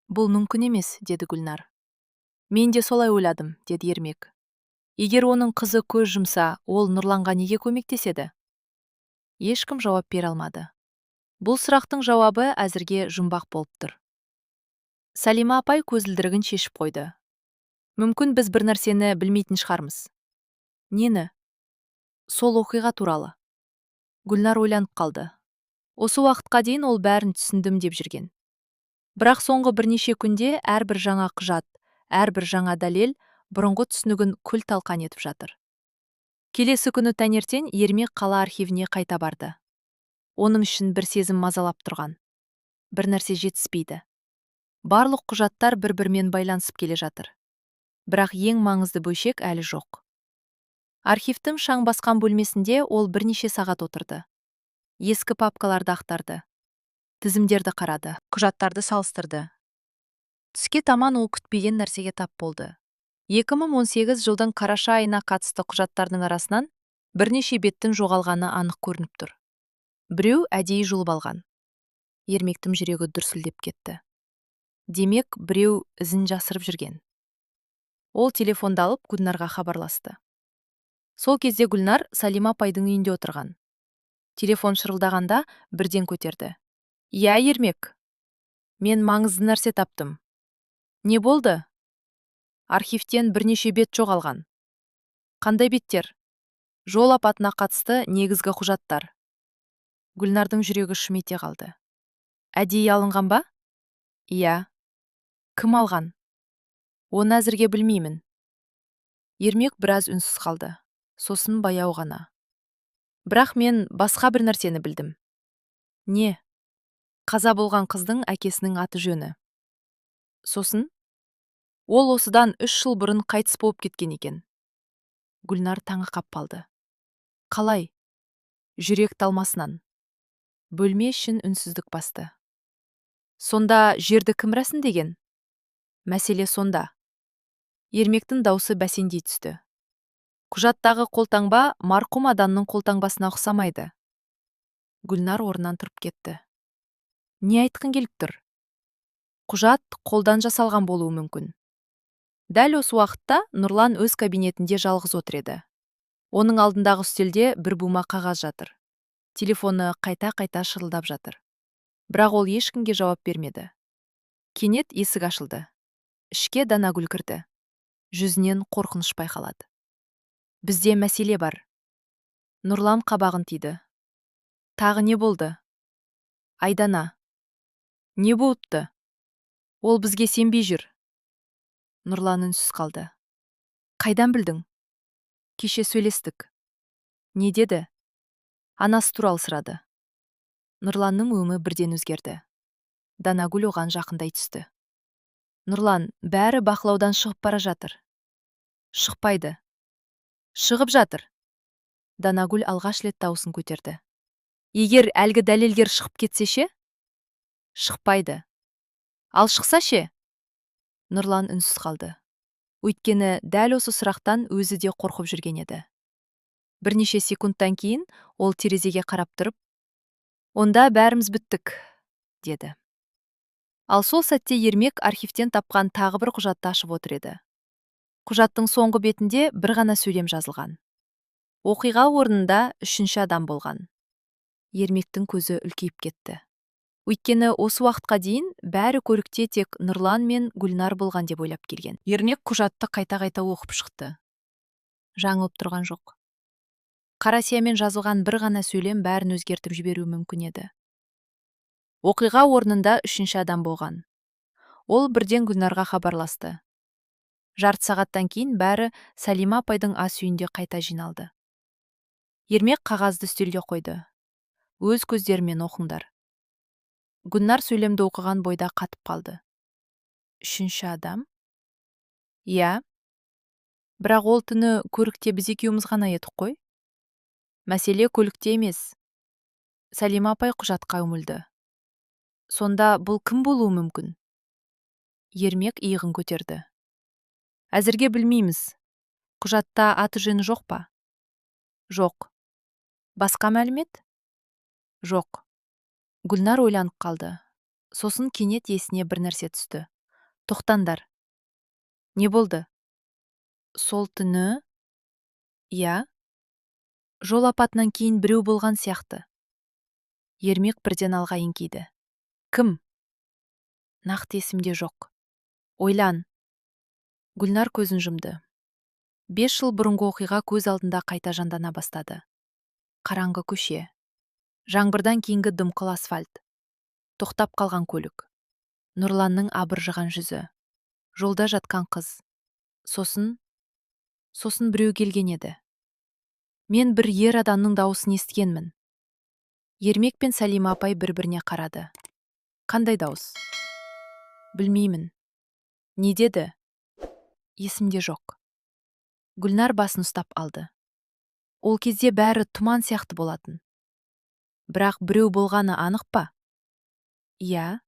Бұл мүмкін емес, деді Гүлнар. Мен де солай ойладым, деді Ермек. Егер оның қызы көз жұмса, ол Нұрланға неге көмектеседі? Ешкім жауап бере алмады. Бұл сұрақтың жауабы әзірге жұмбақ болып тұр. Салима апай көзілдірігін шешіп қойды. Мүмкін біз бір нәрсені білмейтін шығармыз. Нені? Сол оқиға туралы. Гүлнар ойланып қалды. Осы уақытқа дейін ол бәрін түсіндім деп жүрген. Бірақ соңғы бірнеше күнде әрбір жаңа құжат, әрбір жаңа дәлел бұрынғы түсінігін күл талқан етіп жатыр. Келесі күні таңертең Ермек қала архивіне қайта барды. Оның үшін бір сезім мазалап тұрған. Бір нәрсе жетіспейді. Барлық құжаттар бір-бірімен байланысып келе жатыр. Бірақ ең маңызды бөлшек әлі жоқ. Архивтің шаң басқан бөлмесінде ол бірнеше сағат отырды. Ескі папкаларды ақтарды. Тізімдерді қарады, құжаттарды салыстырды. Түске таман ол күтпеген нәрсеге тап болды. 2018 жылдың қараша айына қатысты құжаттардың арасынан бірнеше беттің жоғалғаны анық көрініп тұр. Біреу әдейі жұлып алған. Ермектің жүрегі дүрсілдеп кетті. Демек, біреу ізін жасырып жүрген. Ол телефонды алып Гүлнарға хабарласты. Сол кезде Гүлнар Салима апайдың үйінде отырған. Телефон шырылдағанда бірден көтерді. «Я, Ермек, мен маңызды нәрсе таптым». «Не болды?» «Архивтен бірнеше бет жоғалған». «Қандай беттер?» «Жол апатына қатысты негізгі құжаттар». Гүлнардың жүрегі шым ете қалды. «Әдейі алынған ба?» «Иә». «Кім алған?» «Оны әзірге білмеймін». Ермек біраз үнсіз қалды. Сосын баяу ғана. «Бірақ мен басқа бір нәрсені білдім». «Не?» «Қаза болған қыздың әкесінің аты жөні». «Сосын?» «Ол осыдан 3 жыл бұрын қайтыс болып кеткен екен». Гүлнар таңырқап қалды. «Қалай?» «Жүрек талмасынан». Бөлме ішін үнсіздік басты. «Сонда жерді кім рәсімдеген?» «Мәселе сонда». Ермектің даусы бәсеңдей түсті. «Құжаттағы қолтаңба марқұм адамның қолтаңбасына ұқсамайды». Гүлнар орнынан тұрып кетті. «Не айтқың келіп тұр?» «Құжат қолдан жасалған болуы мүмкін». Дәл осы уақытта Нұрлан өз кабинетінде жалғыз отыр еді. Оның алдындағы үстелде бір бума қағаз жатыр. Телефоны қайта-қайта шырылдап жатыр. Бірақ ол ешкімге жауап бермеді. Кенет есік ашылды. Ішке Данагүл кірді. Жүзінен қорқыныш байқалады. «Бізде мәселе бар». Нұрлан қабағын түйді. «Тағы не болды?» «Айдана». «Не болыпты?» «Ол бізге сенбей жүр». Нұрлан үнсіз қалды. «Қайдан білдің?» «Кеше сөйлестік». «Не деді?» «Анасы туралы сұрады». Нұрланның өңі бірден өзгерді. Данагүл оған жақындай түсті. «Нұрлан, бәрі бақылаудан шығып бара жатыр». «Шықпайды». «Шығып жатыр». Данагүл алғаш рет дауысын көтерді. «Егер әлгі дәлелгер шығып кетсе ше?» «Шықпайды». «Ал шықса ше?» Нұрлан үнсіз қалды. Өйткені дәл осы сұрақтан өзі де қорқып жүрген еді. Бірнеше секундтан кейін ол терезеге қарап тұрып, «Онда бәріміз біттік», деді. Ал сол сәтте Ермек архивтен тапқан тағы бір құжатты ашып отыр еді. Құжаттың соңғы бетінде бір ғана сөйлем жазылған. Оқиға орнында 3-ші адам болған. Ермектің көзі үлкейіп кетті. Өйткені осы уақытқа дейін бәрі көрікте тек Нұрлан мен Гүлнар болған деп ойлап келген. Ермек құжатты қайта-қайта оқып шықты. Жаңылып тұрған жоқ. Қара сиямен жазылған бір ғана сөйлем бәрін өзгертіп жіберуі мүмкін еді. Оқиға орнында 3-ші адам болған. Ол бірден Гүлнарға хабарласты. Жарты сағаттан кейін бәрі Салима апайдың ас үйінде қайта жиналды. Ермек қағазды үстелге қойды. «Өз көздерімен оқыңдар». Гүлнар сөйлемді оқыған бойда қатып қалды. 3-ші адам? «Иә». Бірақ ол түні көлікте біз екеуміз ғана едік қой. Мәселе көлікте емес. Сәлима апай құжатқа үмілді. Сонда бұл кім болуы мүмкін? Ермек иығын көтерді. Әзірге білмейміз. Құжатта аты жөні жоқ па? Жоқ. Басқа мәлімет? Жоқ. Гүлнар ойланып қалды. Сосын кенет есіне бір нәрсе түсті. Тоқтаңдар. Не болды? Сол түні? Иә. Жол апатынан кейін біреу болған сияқты. Ермек бірден алға еңкейді. Кім? Нақты есімде жоқ. Ойлан. Гүлнар көзін жұмды. 5 жыл бұрынғы оқиға көз алдында қайта жандана бастады. Қараңғы көше. Жаңбырдан кейінгі дымқыл асфальт. Тоқтап қалған көлік. Нұрланның абыржыған жүзі. Жолда жатқан қыз. Сосын біреу келген еді. Мен бір ер адамның дауысын естігенмін. Ермек пен Сәлима апай бір-біріне қарады. Қандай дауыс? Білмеймін. Не деді? Есімде жоқ. Гүлнар басын ұстап алды. Ол кезде бәрі тұман сияқты болатын. Бірақ біреу болғаны анық па? Иә.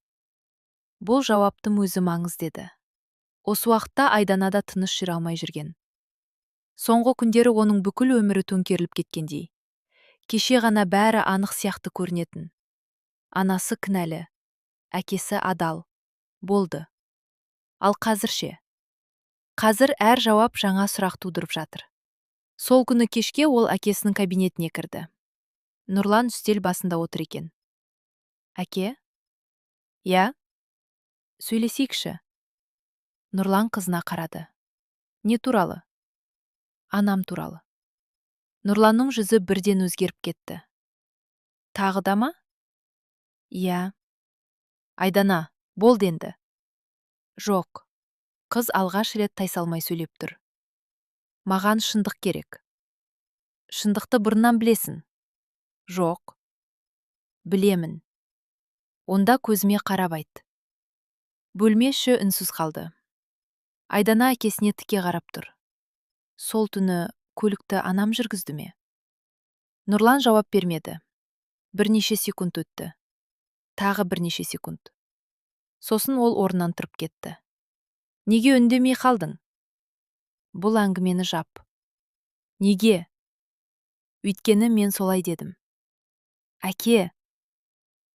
Бұл жауаптың өзі маңыз деді. Осы уақытта Айдана да тыныш жүре алмай жүрген. Соңғы күндері оның бүкіл өмірі төңкеріліп кеткендей. Кеше ғана бәрі анық сияқты көрінетін. Анасы кінәлі, әкесі адал. Болды. Ал қазірше? Қазір әр жауап жаңа сұрақ тудырып жатыр. Сол күні кешке ол әкесінің кабинетіне кірді. Нұрлан үстел басында отыр екен. Әке? Я? Сөйлесейікші. Нұрлан қызына қарады. Не туралы? Анам туралы. Нұрланның жүзі бірден өзгеріп кетті. Тағы да ма? Я. Айдана, болды енді. Жоқ. Қыз алғаш рет тайсалмай сөйлеп тұр. Маған шындық керек. Шындықты бұрыннан білесің. Жоқ. Білемін. Онда көзіме қарап айт. Бөлме іші үнсіз қалды. Айдана әкесіне тіке қарап тұр. Сол түні көлікті анам жүргізді ме? Нұрлан жауап бермеді. Бірнеше секунд өтті. Тағы бірнеше секунд. Сосын ол орнынан тұрып кетті. Неге үндемей қалдың? Бұл әңгімені жап. Неге? Өйткені мен солай дедім. Әке!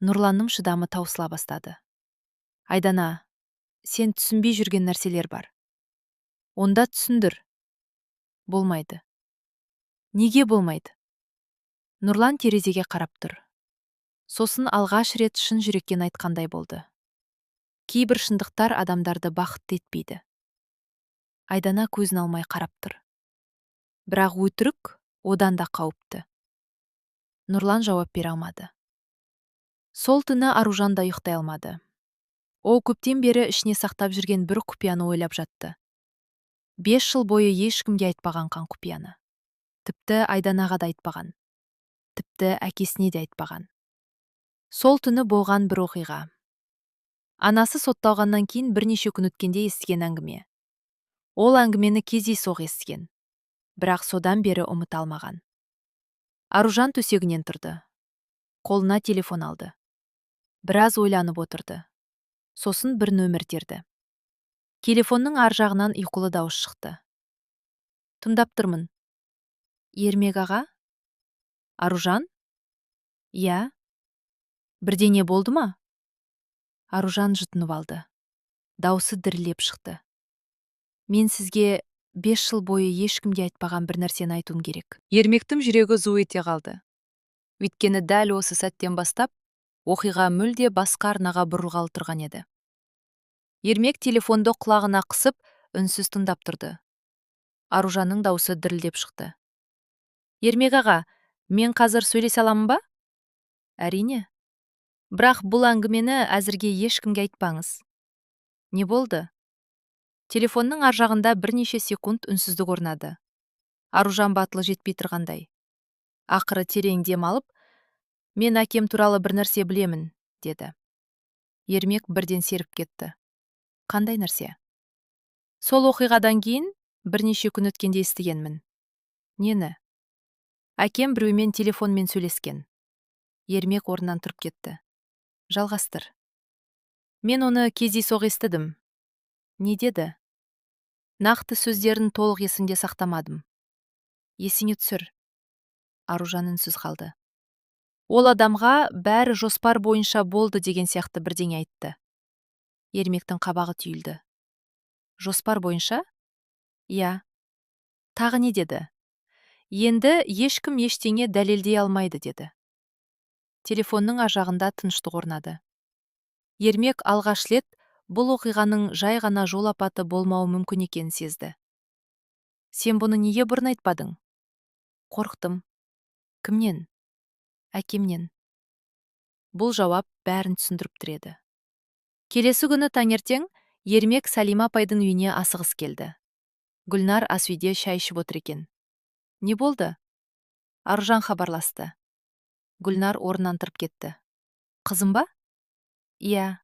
Нұрланның шыдамы таусыла бастады. Айдана, сен түсінбей жүрген нәрселер бар. Онда түсіндір. Болмайды. Неге болмайды? Нұрлан терезеге қарап тұр. Сосын алғаш рет шын жүректен айтқандай болды. Кейбір шындықтар адамдарды бақытты етпейді. Айдана көзін алмай қарап тұр. Бірақ өтірік одан да қауіпті. Нұрлан жауап бере алмады. Сол түні Аружан да ұйықтай алмады. Ол көптен бері ішіне сақтап жүрген бір құпияны ойлап жатты. 5 жыл бойы ешкімге айтпаған қан құпияны. Тіпті Айданаға да айтпаған. Тіпті әкесіне де айтпаған. Сол түні болған бір оқиға. Анасы сотталғаннан кейін бірнеше күн өткенде естіген әңгіме. Ол әңгімені кездейсоқ естіген. Бірақ содан бері ұмыта алмаған. Аружан төсегінен тұрды. Қолына телефон алды. Біраз ойланып отырды. Сосын бір нөмір терді. Телефонның ар жағынан ұйқылы дауыс шықты. Тыңдап тұрмын. Ермек аға? Аружан? Я? Бірдеңе болды ма? Аружан жұтынып алды. Дауысы дірілеп шықты. Мен сізге 5 жыл бойы ешкімге айтпаған бір нәрсені айтуым керек. Ермектің жүрегі зу ете қалды. Өйткені дәл осы сәттен бастап, оқиға мүлде басқа арнаға бұрылғалы тұрған еді. Ермек телефонды құлағына қысып, үнсіз тыңдап тұрды. Аружанның дауысы дірілдеп шықты. Ермек аға, мен қазір сөйлесе аламын ба? Әрине. Бірақ бұл әңгімені әзірге ешкімге айтпаңыз. Не болды? Телефонның ар жағында бірнеше секунд үнсіздік орнады. Аружан батылы жетпей тұрғандай. Ақыры терең дем алып, мен әкем туралы бір нәрсе білемін, деді. Ермек бірден серіп кетті. Қандай нәрсе? Сол оқиғадан кейін Бірнеше күн өткенде естігенмін. Нені? Әкем біреумен телефонмен сөйлескен. Ермек орнынан тұрып кетті. Жалғастыр. Мен оны кездейсоқ естідім. Не деді? Нақты сөздерін толық есімде сақтамадым. Есіңе түсір. Аружан үнсіз қалды. Ол адамға бәрі жоспар бойынша болды деген сияқты бірдеңе айтты. Ермектің қабағы түйілді. Жоспар бойынша? Я. Тағы не деді? Енді ешкім ештеңе дәлелдей алмайды деді. Телефонның ар жағында тыныштық орнады. Ермек алғаш рет бұл оқиғаның жай ғана жол апаты болмауы мүмкін екенін сезді. Сен бұны неге бұрын айтпадың? Қорықтым. Кімнен? Әкемнен. Бұл жауап бәрін түсіндіріп тұреді. Келесі күні таңертең Ермек Салима апайдың үйіне асығыс келді. Гүлнар асүйде шай ішіп отыр екен. Не болды? Аружан хабарласты. Гүлнар орнынан тұрып кетті. Қызым ба? Иә.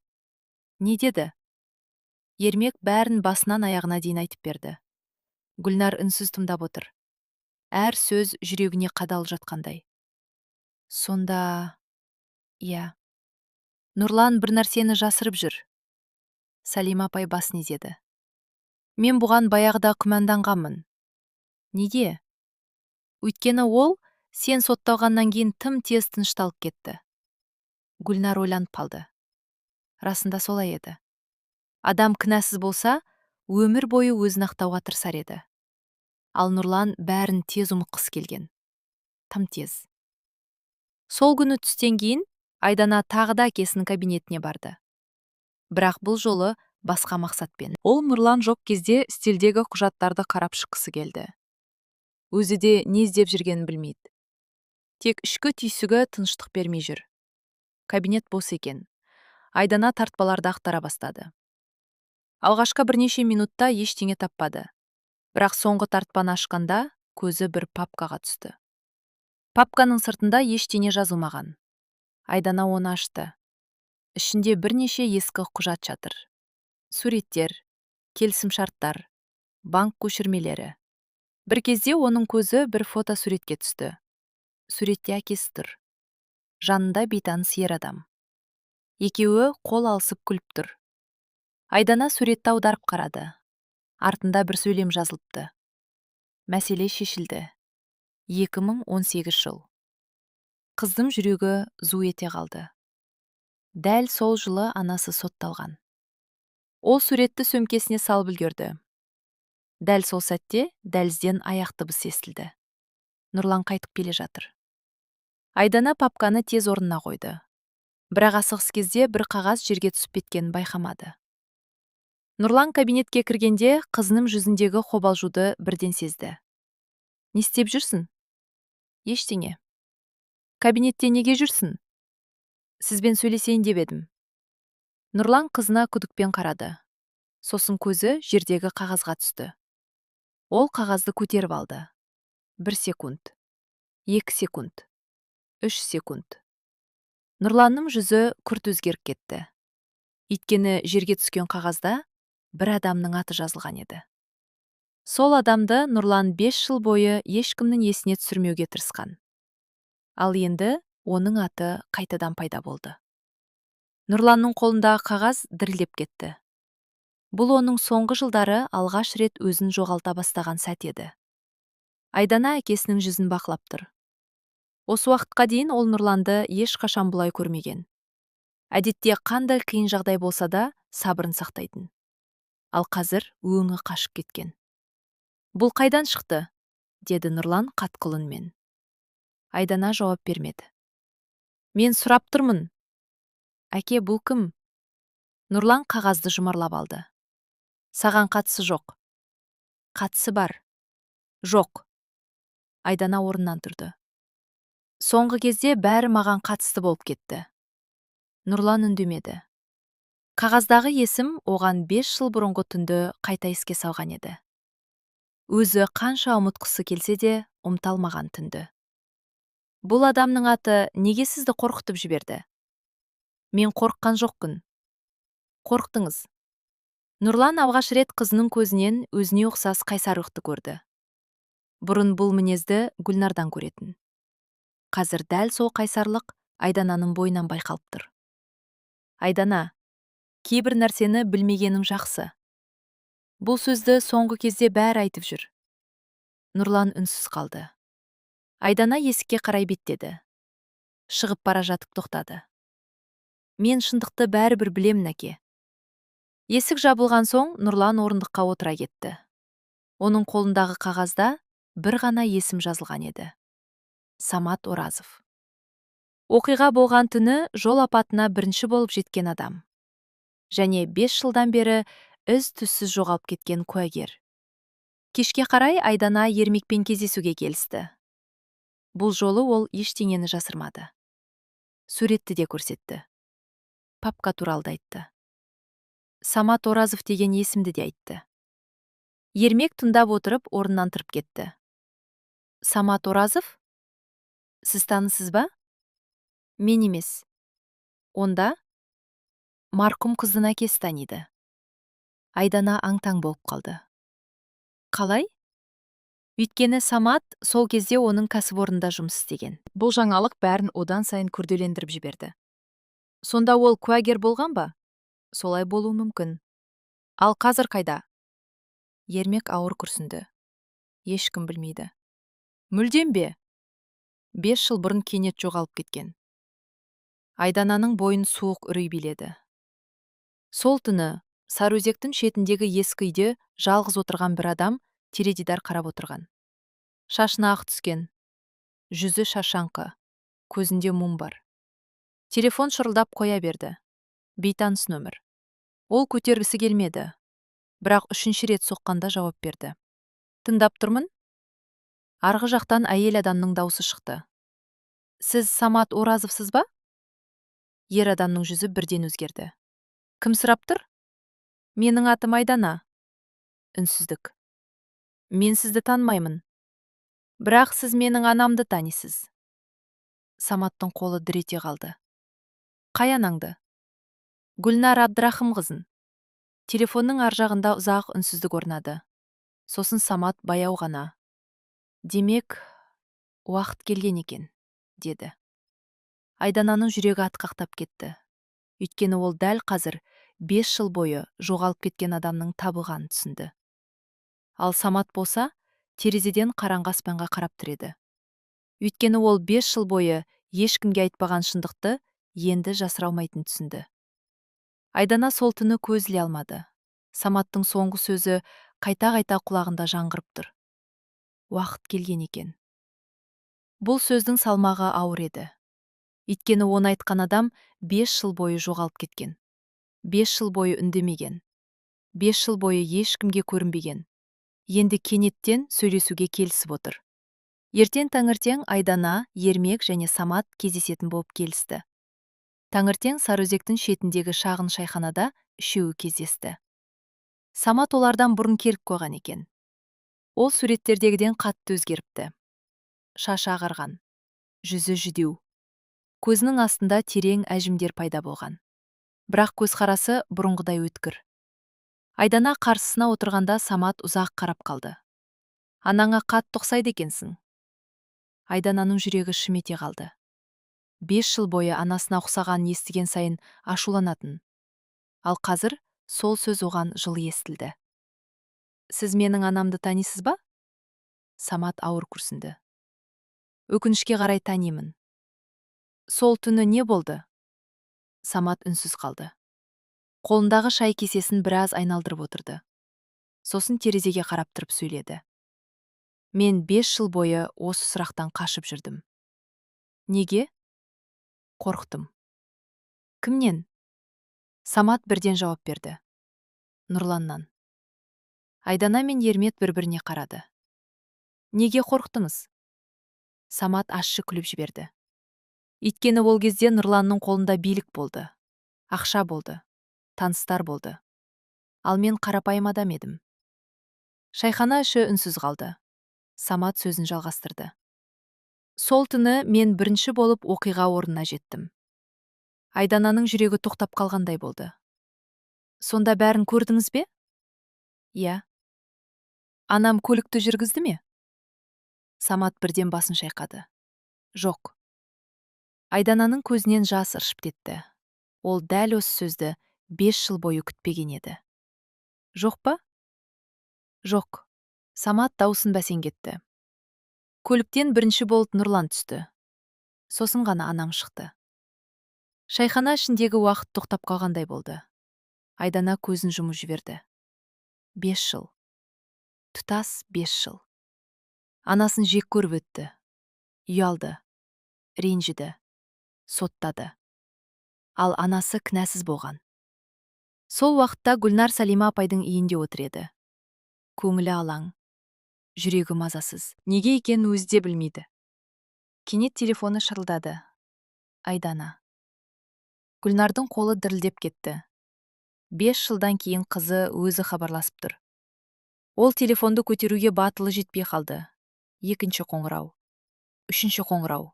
Не деді? Ермек бәрін басынан аяғына дейін айтып берді. Гүлнар үнсіз тыңдап отыр. Әр сөз жүрегіне қадалып жатқандай. Сонда... Иә. Нұрлан бір нәрсені жасырып жүр. Салима апай басын изеді. Мен бұған баяғыда күмәнданғанмын. Неге? Өйткені ол сен сотталғаннан кейін тым тез тынышталып кетті. Гүлнар ойланып қалды. Расында солай еді. Адам кінәсіз болса, өмір бойы өзін ақтауға тырысар еді. Ал Нұрлан бәрін тез ұмытқысы келген. Тым тез. Сол күні түстен кейін Айдана тағы да әкесінің кабинетіне барды. Бірақ бұл жолы басқа мақсатпен. Ол Нұрлан жоқ кезде стилдегі құжаттарды қарап шыққысы келді. Өзі де не іздеп жүргенін білмейді. Тек ішкі түйсігі тыныштық бермей жүр. Кабинет бос екен. Айдана тартпаларды ақтара бастады. Алғашқы бірнеше минутта ештеңе таппады. Бірақ соңғы тартпаны ашқанда көзі бір папкаға түсті. Папканың сыртында ештеңе жазылмаған. Айдана оны ашты. Ішінде бірнеше ескі құжат жатыр. Суреттер, келісімшарттар, банк көшірмелері. Бір кезде оның көзі бір фотосуретке түсті. Суретте әкесі тұр. Жанында бейтаныс ер адам. Екеуі қол алысып күліп тұр. Айдана суретті аударып қарады. Артында бір сөйлем жазылыпты. Мәселе шешілді. 2018 жыл. Қыздың жүрегі зу ете қалды. Дәл сол жылы анасы сотталған. Ол суретті сөмкесіне салып үлгерді. Дәл сол сәтте дәлізден аяқ дыбыс естілді. Нұрлан қайтып келе жатыр. Айдана папканы тез орнына қойды. Бірақ асығыс кезде бір қағаз жерге түсіп кеткенін байқамады. Нұрлан кабинетке кіргенде қызының жүзіндегі қобалжуды бірден сезді. Не істеп жүрсің? Ештеңе. Кабинетте неге жүрсің? Сізбен сөйлесейін деп едім. Нұрлан қызына күдікпен қарады. Сосын көзі жердегі қағазға түсті. Ол қағазды көтеріп алды. 1 секунд. 2 секунд. 3 секунд. Нұрланның жүзі күрт өзгеріп кетті. Өйткені жерге түскен қағазда бір адамның аты жазылған еді. Сол адамды Нұрлан 5 жыл бойы ешкімнің есіне түсірмеуге тырысқан. Ал енді оның аты қайтадан пайда болды. Нұрланның қолындағы қағаз дірілдеп кетті. Бұл оның соңғы жылдары алғаш рет өзін жоғалта бастаған сәт еді. Айдана әкесінің жүзін бақылап тұр. Осы уақытқа дейін ол Нұрланды ешқашан бұлай көрмеген. Әдетте қандай қиын жағдай болса да сабырын сақтайтын. Ал қазір өңі қашып кеткен. Бұл қайдан шықты? Деді Нұрлан қатқыл үнмен. Айдана жауап бермеді. Мен сұрап тұрмын. Әке, бұл кім? Нұрлан қағазды жұмарлап алды. Саған қатысы жоқ. Қатысы бар. Жоқ. Айдана орнынан тұрды. Соңғы кезде бәрі маған қатысты болып кетті. Нұрлан үндемеді. Қағаздағы есім оған 5 жыл бұрынғы түнді қайта еске салған еді. Өзі қанша ұмытқысы келсе де ұмыталмаған түнді. Бұл адамның аты неге сізді қорқытып жіберді? Мен қорыққан жоқпын. Қорықтыңыз. Нұрлан алғаш рет қызының көзінен өзіне ұқсас қайсарлықты көрді. Бұрын бұл мінезді Гүлнардан көретін. Қазір дәл сол қайсарлық Айдананың бойынан байқалып тұр. Айдана, кейбір нәрсені білмегенім жақсы. Бұл сөзді соңғы кезде бәрі айтып жүр. Нұрлан үнсіз қалды. Айдана есікке қарай беттеді. Шығып бара жатып тоқтады. Мен шындықты бәрібір білемін, әке. Есік жабылған соң Нұрлан орындыққа отыра кетті. Оның қолындағы қағазда бір ғана есім жазылған еді. Самат Оразов. Оқиға болған түні жол апатына бірінші болып жеткен адам. Және 5 жылдан бері із-түссіз жоғалып кеткен куәгер. Кешке қарай Айдана Ермекпен кездесуге келісті. Бұл жолы ол ештеңені жасырмады. Суретті де көрсетті. Папка туралы айтты. Самат Оразов деген есімді де айтты. Ермек тыңдап отырып орнынан тұрып кетті. Самат Оразов? Сіз танысыз ба? Мен емес. Онда? Марқұм қыздың әкесі таниды. Айдана аң-таң болып қалды. Қалай? Өйткені Самат сол кезде оның кәсіпорнында жұмыс істеген. Бұл жаңалық бәрін одан сайын күрделендіріп жіберді. Сонда ол куәгер болған ба? Солай болуы мүмкін. Ал қазір қайда? Ермек ауыр күрсінді. Ешкім білмейді. Мүлдем бе? 5 жыл бұрын кенет жоғалып кеткен. Айдананың бойын суық үрей биледі. Сол түні Сарыөзектің шетіндегі ескі үйде жалғыз отырған бір адам теледидар қарап отырған. Шашына ақ түскен, жүзі шашаңқы, көзінде мұң бар. Телефон шырылдап қоя берді. Бейтаныс нөмір. Ол көтергісі келмеді, бірақ 3-ші рет соққанда жауап берді. Тыңдап тұрмын? Арғы жақтан әйел адамның даусы шықты. Сіз Самат Оразовсыз ба? Ер адамның жүзі бірден өзгерді. Кім сұрап тұр? Менің атым Айдана. Үнсіздік. Мен сізді танымаймын. Бірақ сіз менің анамды танисыз. Саматтың қолы дір ете қалды. Қай анаңды? Гүлнар Абдрахымқызын. Телефонның ар жағында ұзақ үнсіздік орнады. Сосын Самат баяу ғана. Демек, уақыт келген екен, деді. Айдананың жүрегі атқақтап кетті. Өйткені ол дәл қазір 5 жыл бойы жоғалып кеткен адамның табылғанын түсінді. Ал Самат болса, терезеден қараңғы аспанға қарап тұр еді. Өйткені ол 5 жыл бойы ешкімге айтпаған шындықты енді жасыра алмайтынын түсінді. Айдана сол түні көз іле алмады. Саматтың соңғы сөзі қайта-қайта құлағында жаңғырып тұр. Уақыт келген екен. Бұл сөздің салмағы ауыр еді. Өйткені оны айтқан адам 5 жыл бойы жоғалып кеткен. 5 жыл бойы үндемеген. 5 жыл бойы ешкімге көрінбеген. Енді кенеттен сөйлесуге келісіп отыр. Ертең таңертең Айдана, Ермек және Самат кездесетін болып келісті. Таңертең Сарыөзектің шетіндегі шағын шайханада үшеуі кездесті. Самат олардан бұрын келіп қойған екен. Ол суреттердегіден қатты өзгеріпті. Шашы ағарған, жүзі жүдеу. Көзінің астында терең әжімдер пайда болған. Бірақ көзқарасы бұрынғыдай өткір. Айдана қарсысына отырғанда Самат ұзақ қарап қалды. Анаңа қатты ұқсайды екенсің. Айдананың жүрегі шым ете қалды. 5 жыл бойы анасына ұқсағанын естіген сайын ашуланатын. Ал қазір сол сөз оған жылы естілді. Сіз менің анамды танисыз ба? Самат ауыр күрсінді. Өкінішке қарай танимын. Сол түні не болды? Самат үнсіз қалды. Қолындағы шай кесесін біраз айналдырып отырды. Сосын терезеге қарап тұрып сөйледі. Мен 5 жыл бойы осы сұрақтан қашып жүрдім. Неге? Қорықтым. Кімнен? Самат бірден жауап берді. Нұрланнан. Айдана мен Ермек бір-біріне қарады. Неге қорықтыңыз? Самат ащы күліп жіберді. Өйткені ол кезде Нұрланның қолында билік болды. Ақша болды. Таныстар болды. Ал мен қарапайым адам едім. Шайхана іші үнсіз қалды. Самат сөзін жалғастырды. Сол түні мен бірінші болып оқиға орнына жеттім. Айдананың жүрегі тоқтап қалғандай болды. Сонда бәрін көрдіңіз бе? Иә. Анам көлікті жүргізді ме? Самат бірден басын шайқады. Жоқ. Айдананың көзінен жас ыршып кетті. Ол дәл осы сөзді 5 жыл бойы күтпеген еді. Жоқ па? Жоқ. Самат даусын бәсеңдетті. Көліктен бірінші болып Нұрлан түсті. Сосын ғана анам шықты. Шайхана ішіндегі уақыт тоқтап қалғандай болды. Айдана көзін жұмып жіберді. 5 жыл. Тұтас 5 жыл. Анасын жек көріп өтті. Ұялды, ренжіді, соттады. Ал анасы кінәсіз болған. Сол уақытта Гүлнар Салима апайдың үйінде отыр еді. Көңілі алаң, жүрегі мазасыз. Неге екенін өзі де білмейді. Кенет телефоны шырылдады. Айдана. Гүлнардың қолы дірілдеп кетті. 5 жылдан кейін қызы өзі хабарласып тұр. Ол телефонды көтеруге батылы жетпей қалды. Екінші қоңырау. Үшінші қоңырау.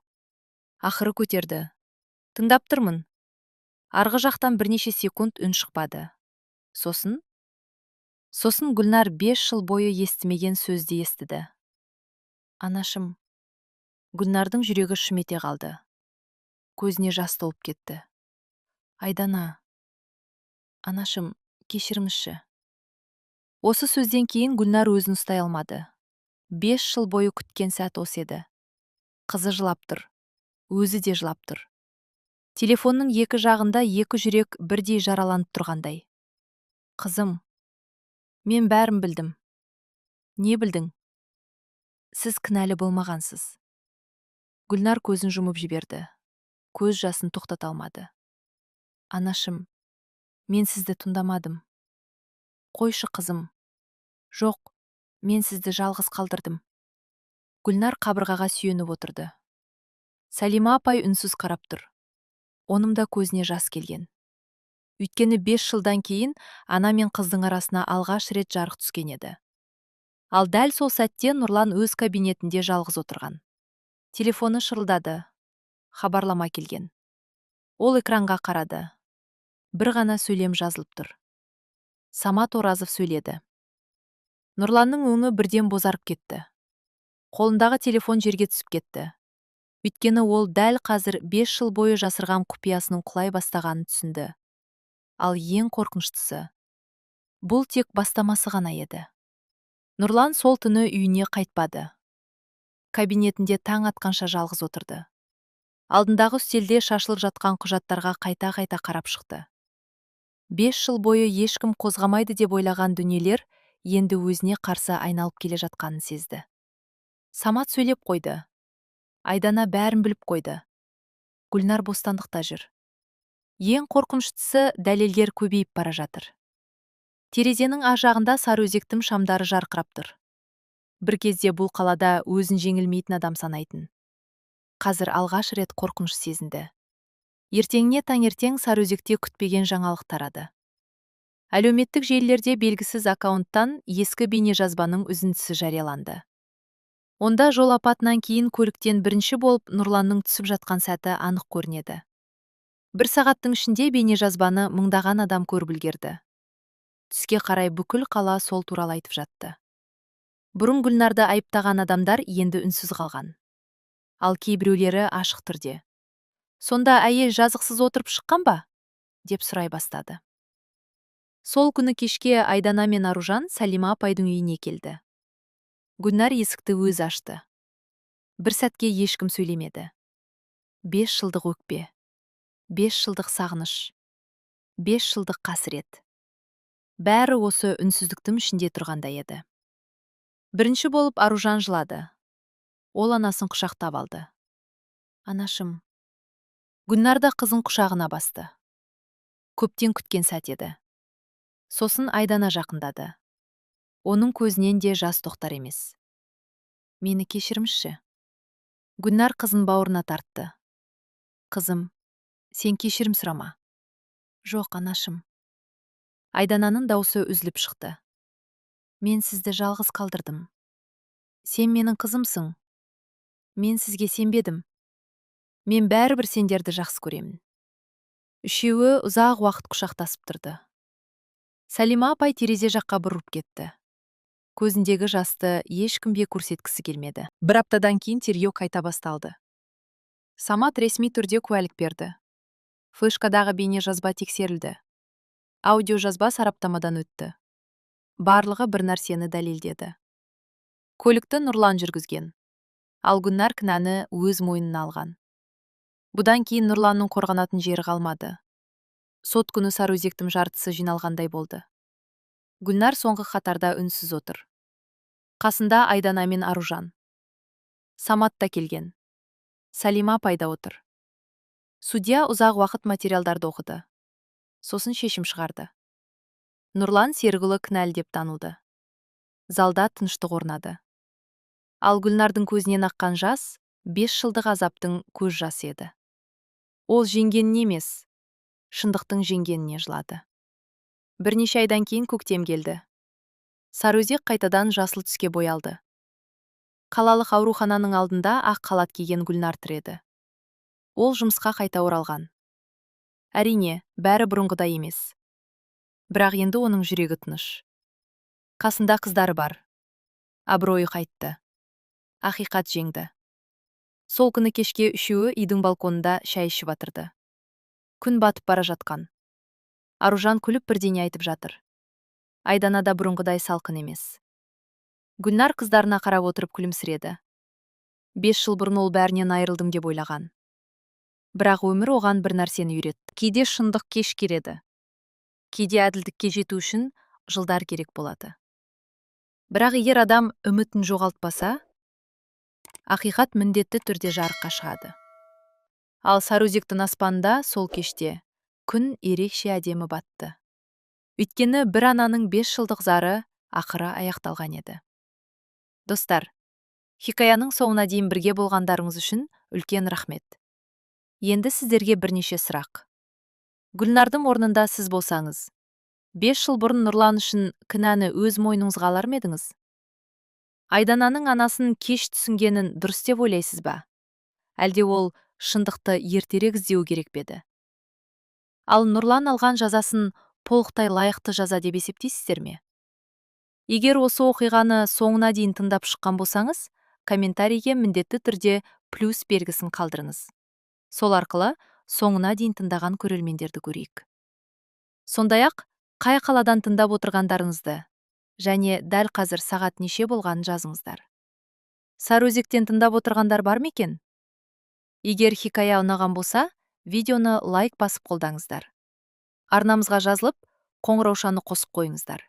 Ақыры көтерді. Тыңдап тұрмын. Арғы жақтан бірнеше секунд үн шықпады. Сосын Гүлнар 5 жыл бойы естімеген сөзді естіді. Анашым. Гүлнардың жүрегі шым ете қалды. Көзіне жас толып кетті. Айдана. Анашым, кешіріңізші. Осы сөзден кейін Гүлнар өзін ұстай алмады. 5 жыл бойы күткен сәт осы еді. Қызы жылап тұр. Өзі де жылап тұр. Телефонның екі жағында екі жүрек бірдей жараланып тұрғандай. Қызым, мен бәрін білдім. Не білдің? Сіз кінәлі болмағансыз. Гүлнар көзін жұмып жіберді. Көз жасын тоқтата алмады. Анашым, мен сізді тұндамадым. Қойшы қызым. Жоқ, мен сізді жалғыз қалдырдым. Гүлнар қабырғаға сүйеніп отырды. Салима апай үнсіз қарап тұр. Оның да көзіне жас келген. Өйткені 5 жылдан кейін ана мен қыздың арасына алғаш рет жарық түскен еді. Ал дәл сол сәтте Нұрлан өз кабинетінде жалғыз отырған. Телефоны шырылдады. Хабарлама келген. Ол экранға қарады. Бір ғана сөйлем жазылып тұр. Самат Оразов сөйледі. Нұрланның өңі бірден бозарып кетті. Қолындағы телефон жерге түсіп кетті. Өйткені ол дәл қазір 5 жыл бойы жасырған құпиясының құлай бастағанын түсінді. Ал ең қорқыныштысы, бұл тек бастамасы ғана еді. Нұрлан сол түні үйіне қайтпады. Кабинетінде таң атқанша жалғыз отырды. Алдындағы үстелде шашылып жатқан құжаттарға қайта-қайта қарап шықты. 5 жыл бойы ешкім қозғамайды деп ойлаған дүниелер енді өзіне қарсы айналып келе жатқанын сезді. Самат сөйлеп қойды. Айдана бәрін біліп қойды. Гүлнар бостандықта жүр. Ең қорқыныштысы, дәлелдер көбейіп бара жатыр. Терезенің ар жағында Сарыөзектің шамдары жарқырап тұр. Бір кезде бұл қалада өзін жеңілмейтін адам санайтын. Қазір алғаш рет қорқыныш сезінді. Ертеңіне таңертең Сарыөзекте күтпеген жаңалық тарады. Әлеуметтік желілерде белгісіз аккаунттан ескі бейнежазбаның үзіндісі жарияланды. Онда жол апатынан кейін көліктен бірінші болып Нұрланның түсіп жатқан сәті анық көрінеді. 1 сағаттың ішінде бейнежазбаны мыңдаған адам көріп үлгерді. Түске қарай бүкіл қала сол туралы айтып жатты. Бұрын Гүлнарды айыптаған адамдар енді үнсіз қалған. Ал кейбіреулері ашық түрде. Сонда әйел жазықсыз отырып шыққан ба? Деп сұрай бастады. Сол күні кешке Айдана мен Аружан Салима апайдың үйіне келді. Гүлнар есікті өз ашты. Бір сәтке ешкім сөйлемеді. 5 жылдық өкпе, 5 жылдық сағыныш, 5 жылдық қасірет. Бәрі осы үнсіздіктің ішінде тұрғандай еді. Бірінші болып Аружан жылады. Ол анасын құшақтап алды. Анашым. Гүлнар да қызын құшағына басты. Көптен күткен сәт еді. Сосын Айдана жақындады. Оның көзінен де жас тоқтар емес. Мені кешіріңізші. Гүлнар қызын бауырына тартты. Қызым, сен кешірім сұрама. Жоқ, анашым. Айдананың даусы үзіліп шықты. Мен сізді жалғыз қалдырдым. Сен менің қызымсың. Мен сізге сенбедім. Мен бәрібір сендерді жақсы көремін. Үшеуі ұзақ уақыт құшақтасып тұрды. Сәлима апай терезе жаққа бұрып кетті. Көзіндегі жасты ешкімге көрсеткісі келмеді. Бір аптадан кейін тергеу қайта басталды. Самат ресми түрде куәлік берді. Флешкадағы бейне жазба тексерілді. Аудио жазба сараптамадан өтті. Барлығы бір нәрсені дәлелдеді. Көлікті Нұрлан жүргізген. Ал Гүлнар кінәні өз мойнына алған. Бұдан кейін Нұрланның қорғанатын жері қалмады. Сот күні Сарыөзектің жартысы жиналғандай болды. Гүлнар соңғы қатарда үнсіз отыр. Қасында Айдана мен Аружан. Самат та келген. Сәлима апай да отыр. Судья ұзақ уақыт материалдарды оқыды. Сосын шешім шығарды. Нұрлан Серікұлы кінәлі деп танылды. Залда тыныштық орнады. Ал Гүлнардың көзінен аққан жас 5 жылдық азаптың көз жасы еді. Ол жеңгеніне емес, шындықтың жеңгеніне жылады. Бірнеше айдан кейін көктем келді. Сарыөзек қайтадан жасыл түске боялды. Қалалық аурухананың алдында ақ халат киген Гүлнар тұр еді. Ол жұмысқа қайта оралған. Әрине, бәрі бұрынғыдай емес. Бірақ енді оның жүрегі тыныш. Қасында қыздары бар. Абыройы қайтты. Ақиқат жеңді. Сол күні кешке үшеуі үйдің балконында шай ішіп отырды. Күн батып бара жатқан. Аружан күліп бірдеңе айтып жатыр. Айдана да бұрынғыдай салқын емес. Гүлнар қыздарына қарап отырып күлімсіреді. 5 жыл бұрын ол бәрінен айырылдым деп ойлаған. Бірақ өмір оған бір нәрсені үйретті. Кейде шындық кеш келеді. Кейде әділдікке жету үшін жылдар керек болады. Бірақ егер адам үмітін жоғалтпаса, ақиқат міндетті түрде жарыққа шығады. Ал Сарыөзектің аспанда сол кеште күн ерекше әдемі батты. Өйткені бір ананың 5 жылдық зары ақыры аяқталған еді. Достар, хикаяның соңына дейін бірге болғандарыңыз үшін үлкен рахмет. Енді сіздерге бірнеше сұрақ. Гүлнардың орнында сіз болсаңыз, 5 жыл бұрын Нұрлан үшін кінәні өз мойныңызға алар ма едіңіз? Айдананың анасын кеш түсінгенін дұрыс деп ойлайсыз ба? Әлде ол шындықты ертерек іздеу керек пе еді? Ал Нұрлан алған жазасын толықтай лайықты жаза деп есептейсіздер ме? Егер осы оқиғаны соңына дейін тыңдап шыққан болсаңыз, комментарийге міндетті түрде плюс белгісін қалдырыңыз. Сол арқылы соңына дейін тыңдаған көрермендерді көрейік. Сондай-ақ, қай қаладан тыңдап отырғандарыңызды және дәл қазір сағат неше болғанын жазыңыздар. Сарыөзектен тыңдап отырғандар бар ма екен? Егер хикая ұнаған болса, видеоны лайк басып қолдаңыздар. Арнамызға жазылып, қоңыраушаны қосып қойыңыздар.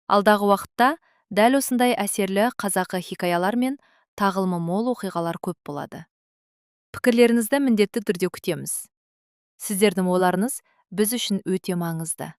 Алдағы уақытта дәл осындай әсерлі қазақы хикаялар мен тағылымы мол оқиғалар көп болады. Пікірлеріңізді міндетті түрде күтеміз. Сіздердің ойларыңыз біз үшін өте маңызды.